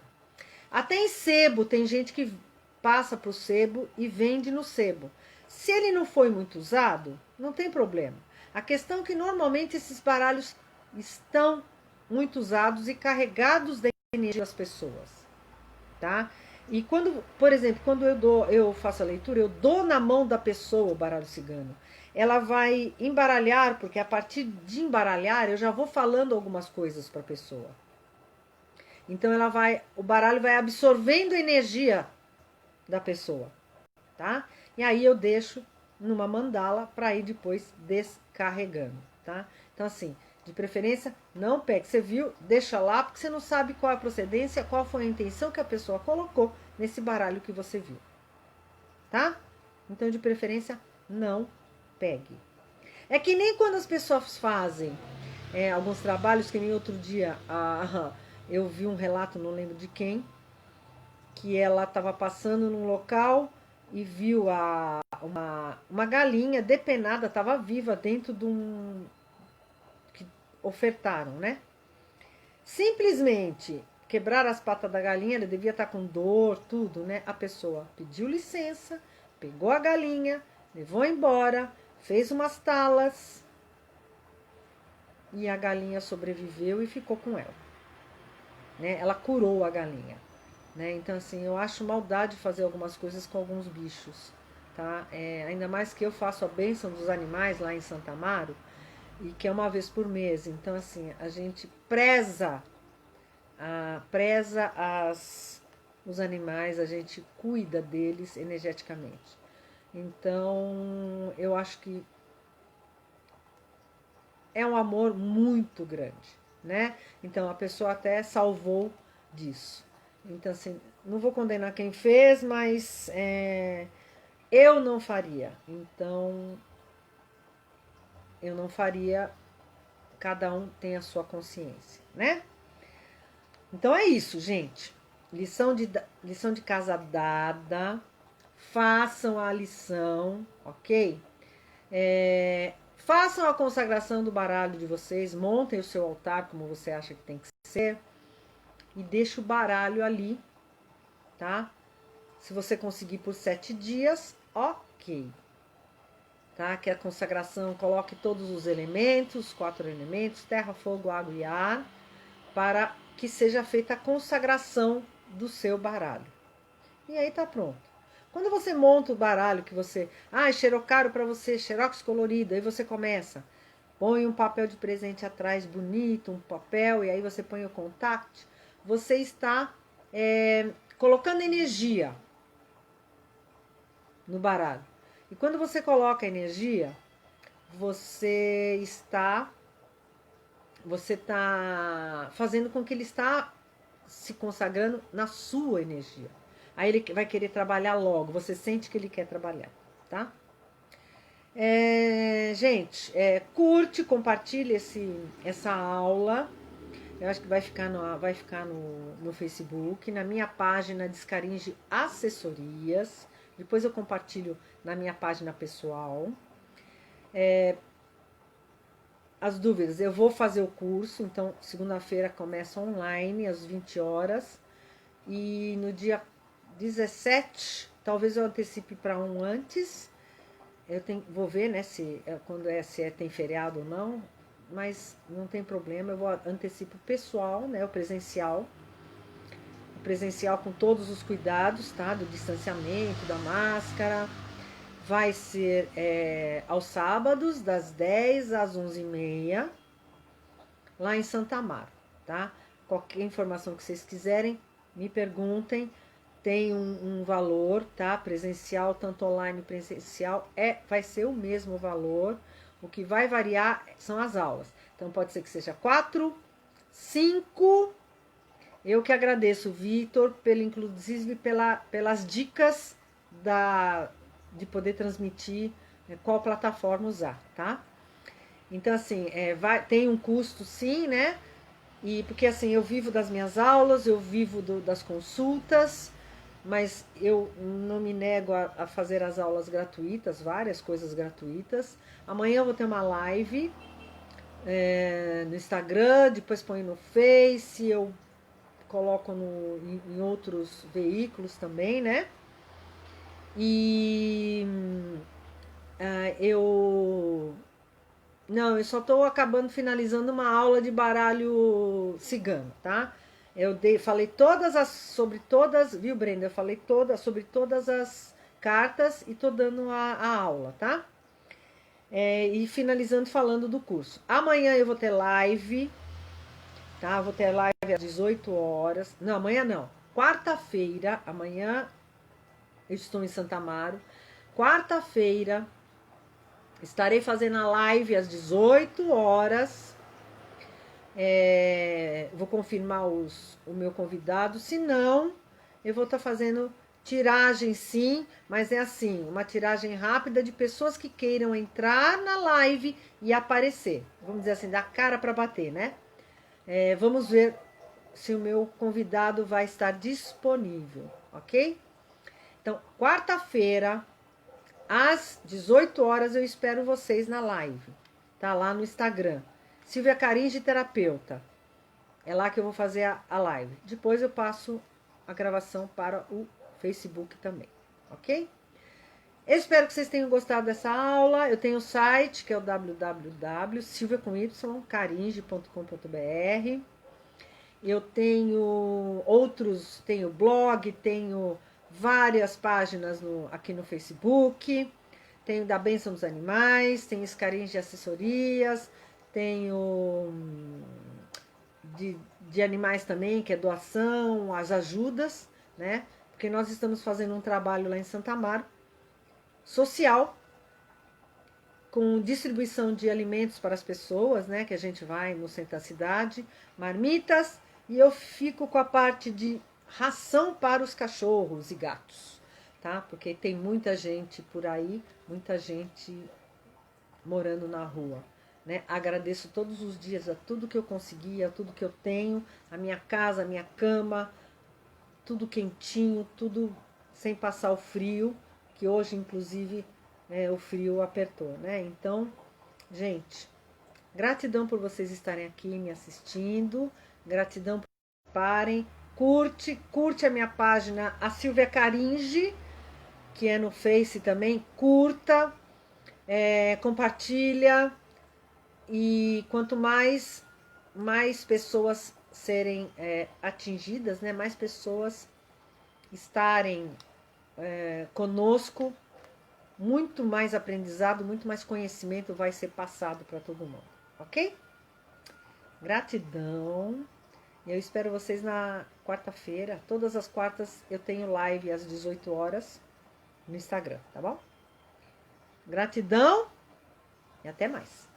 [SPEAKER 1] Até em sebo, tem gente que passa para o sebo e vende no sebo. Se ele não foi muito usado, não tem problema. A questão é que normalmente esses baralhos estão muito usados e carregados da energia das pessoas, tá? E quando, por exemplo, quando eu faço a leitura, eu dou na mão da pessoa o baralho cigano. Ela vai embaralhar, porque a partir de embaralhar eu já vou falando algumas coisas para a pessoa. Então o baralho vai absorvendo a energia da pessoa, tá? E aí eu deixo numa mandala para ir depois descarregando, tá? Então assim, de preferência, não pegue. Você viu, deixa lá, porque você não sabe qual é a procedência, qual foi a intenção que a pessoa colocou nesse baralho que você viu, tá? Então, de preferência, não pegue. É que nem quando as pessoas fazem alguns trabalhos, que nem outro dia eu vi um relato, não lembro de quem, que ela estava passando num local e viu uma galinha depenada, estava viva dentro de um que ofertaram, né? Simplesmente quebrar as patas da galinha, ela devia estar com dor, tudo, né? A pessoa pediu licença, pegou a galinha, levou embora, fez umas talas e a galinha sobreviveu e ficou com ela, né? Ela curou a galinha, né? Então, assim, eu acho maldade fazer algumas coisas com alguns bichos, tá? Ainda mais que eu faço a bênção dos animais lá em Santa Amaro, e que é uma vez por mês. Então, assim, a gente preza os animais, a gente cuida deles energeticamente. Então, eu acho que é um amor muito grande, né? Então, a pessoa até salvou disso. Então, assim, não vou condenar quem fez, mas eu não faria. Então, eu não faria, cada um tem a sua consciência, né? Então é isso, gente. Lição de casa dada. Façam a lição, ok? Façam a consagração do baralho de vocês. Montem o seu altar como você acha que tem que ser. E deixe o baralho ali, tá? Se você conseguir por 7 dias, ok. Tá? Que a consagração coloque todos os elementos, 4 elementos, terra, fogo, água e ar, para que seja feita a consagração do seu baralho. E aí tá pronto. Quando você monta o baralho que você... xerocaro para você, xerox colorido. Aí você começa. Põe um papel de presente atrás bonito, um papel, e aí você põe o contact. Você está colocando energia no baralho. E quando você coloca energia, você está fazendo com que ele está se consagrando na sua energia. Aí ele vai querer trabalhar logo, você sente que ele quer trabalhar, tá? Gente, curte, compartilhe essa aula. Eu acho que vai ficar no Facebook, na minha página Descaringe Assessorias. Depois eu compartilho na minha página pessoal. as dúvidas, eu vou fazer o curso, então segunda-feira começa online às 20 horas e no dia 17, talvez eu antecipe para um antes. Vou ver, né, se tem feriado ou não, mas não tem problema, eu vou antecipo o pessoal, né, o presencial com todos os cuidados, tá, do distanciamento, da máscara. Vai ser aos sábados, das 10 às 11h30, lá em Santa Amaro, tá? Qualquer informação que vocês quiserem, me perguntem. Tem um valor, tá? Presencial, tanto online e presencial, vai ser o mesmo valor. O que vai variar são as aulas. Então, pode ser que seja 4, 5. Eu que agradeço, Vitor, inclusive pelas dicas de poder transmitir qual plataforma usar, tá? Então, assim, tem um custo, sim, né? Porque, assim, eu vivo das minhas aulas, eu vivo das consultas, mas eu não me nego a fazer as aulas gratuitas, várias coisas gratuitas. Amanhã eu vou ter uma live no Instagram, depois ponho no Face, eu coloco em outros veículos também, né? E eu só estou finalizando uma aula de baralho cigano, tá? Falei sobre todas, viu, Brenda? Eu falei sobre todas as cartas e tô dando a aula, tá? E finalizando falando do curso. Amanhã eu vou ter live, tá? Vou ter live às 18 horas. Não, amanhã não. Quarta-feira, amanhã eu estou em Santa Amaro. Quarta-feira estarei fazendo a live às 18 horas. Vou confirmar o meu convidado. Se não, eu vou estar fazendo tiragem, sim, mas é assim, uma tiragem rápida de pessoas que queiram entrar na live e aparecer. Vamos dizer assim, dar cara para bater, né? Vamos ver se o meu convidado vai estar disponível, ok? Então, quarta-feira, às 18 horas, eu espero vocês na live. Tá lá no Instagram. Silvia Caringe, terapeuta. É lá que eu vou fazer a live. Depois eu passo a gravação para o Facebook também, ok? Espero que vocês tenham gostado dessa aula. Eu tenho o site, que é o www.silviacaringe.com.br. Eu tenho tenho blog, tenho várias páginas aqui no Facebook, tenho da Bênção dos Animais, tenho Escaringe de Assessorias, tenho de animais também, que é doação, as ajudas, né? Porque nós estamos fazendo um trabalho lá em Santa Amaro, social, com distribuição de alimentos para as pessoas, né? Que a gente vai no centro da cidade, marmitas, e eu fico com a parte de ração para os cachorros e gatos, tá? Porque tem muita gente por aí, muita gente morando na rua, né? Agradeço todos os dias a tudo que eu consegui, a tudo que eu tenho, a minha casa, a minha cama, tudo quentinho, tudo sem passar o frio, que hoje, inclusive, o frio apertou, né? Então, gente, gratidão por vocês estarem aqui me assistindo, gratidão por parem, curte a minha página, a Silvia Caringe, que é no Face também, curta, compartilha, e quanto mais pessoas serem atingidas, né, mais pessoas estarem conosco, muito mais aprendizado, muito mais conhecimento vai ser passado para todo mundo, ok? Gratidão. Eu espero vocês na quarta-feira. Todas as quartas eu tenho live às 18 horas no Instagram, tá bom? Gratidão e até mais.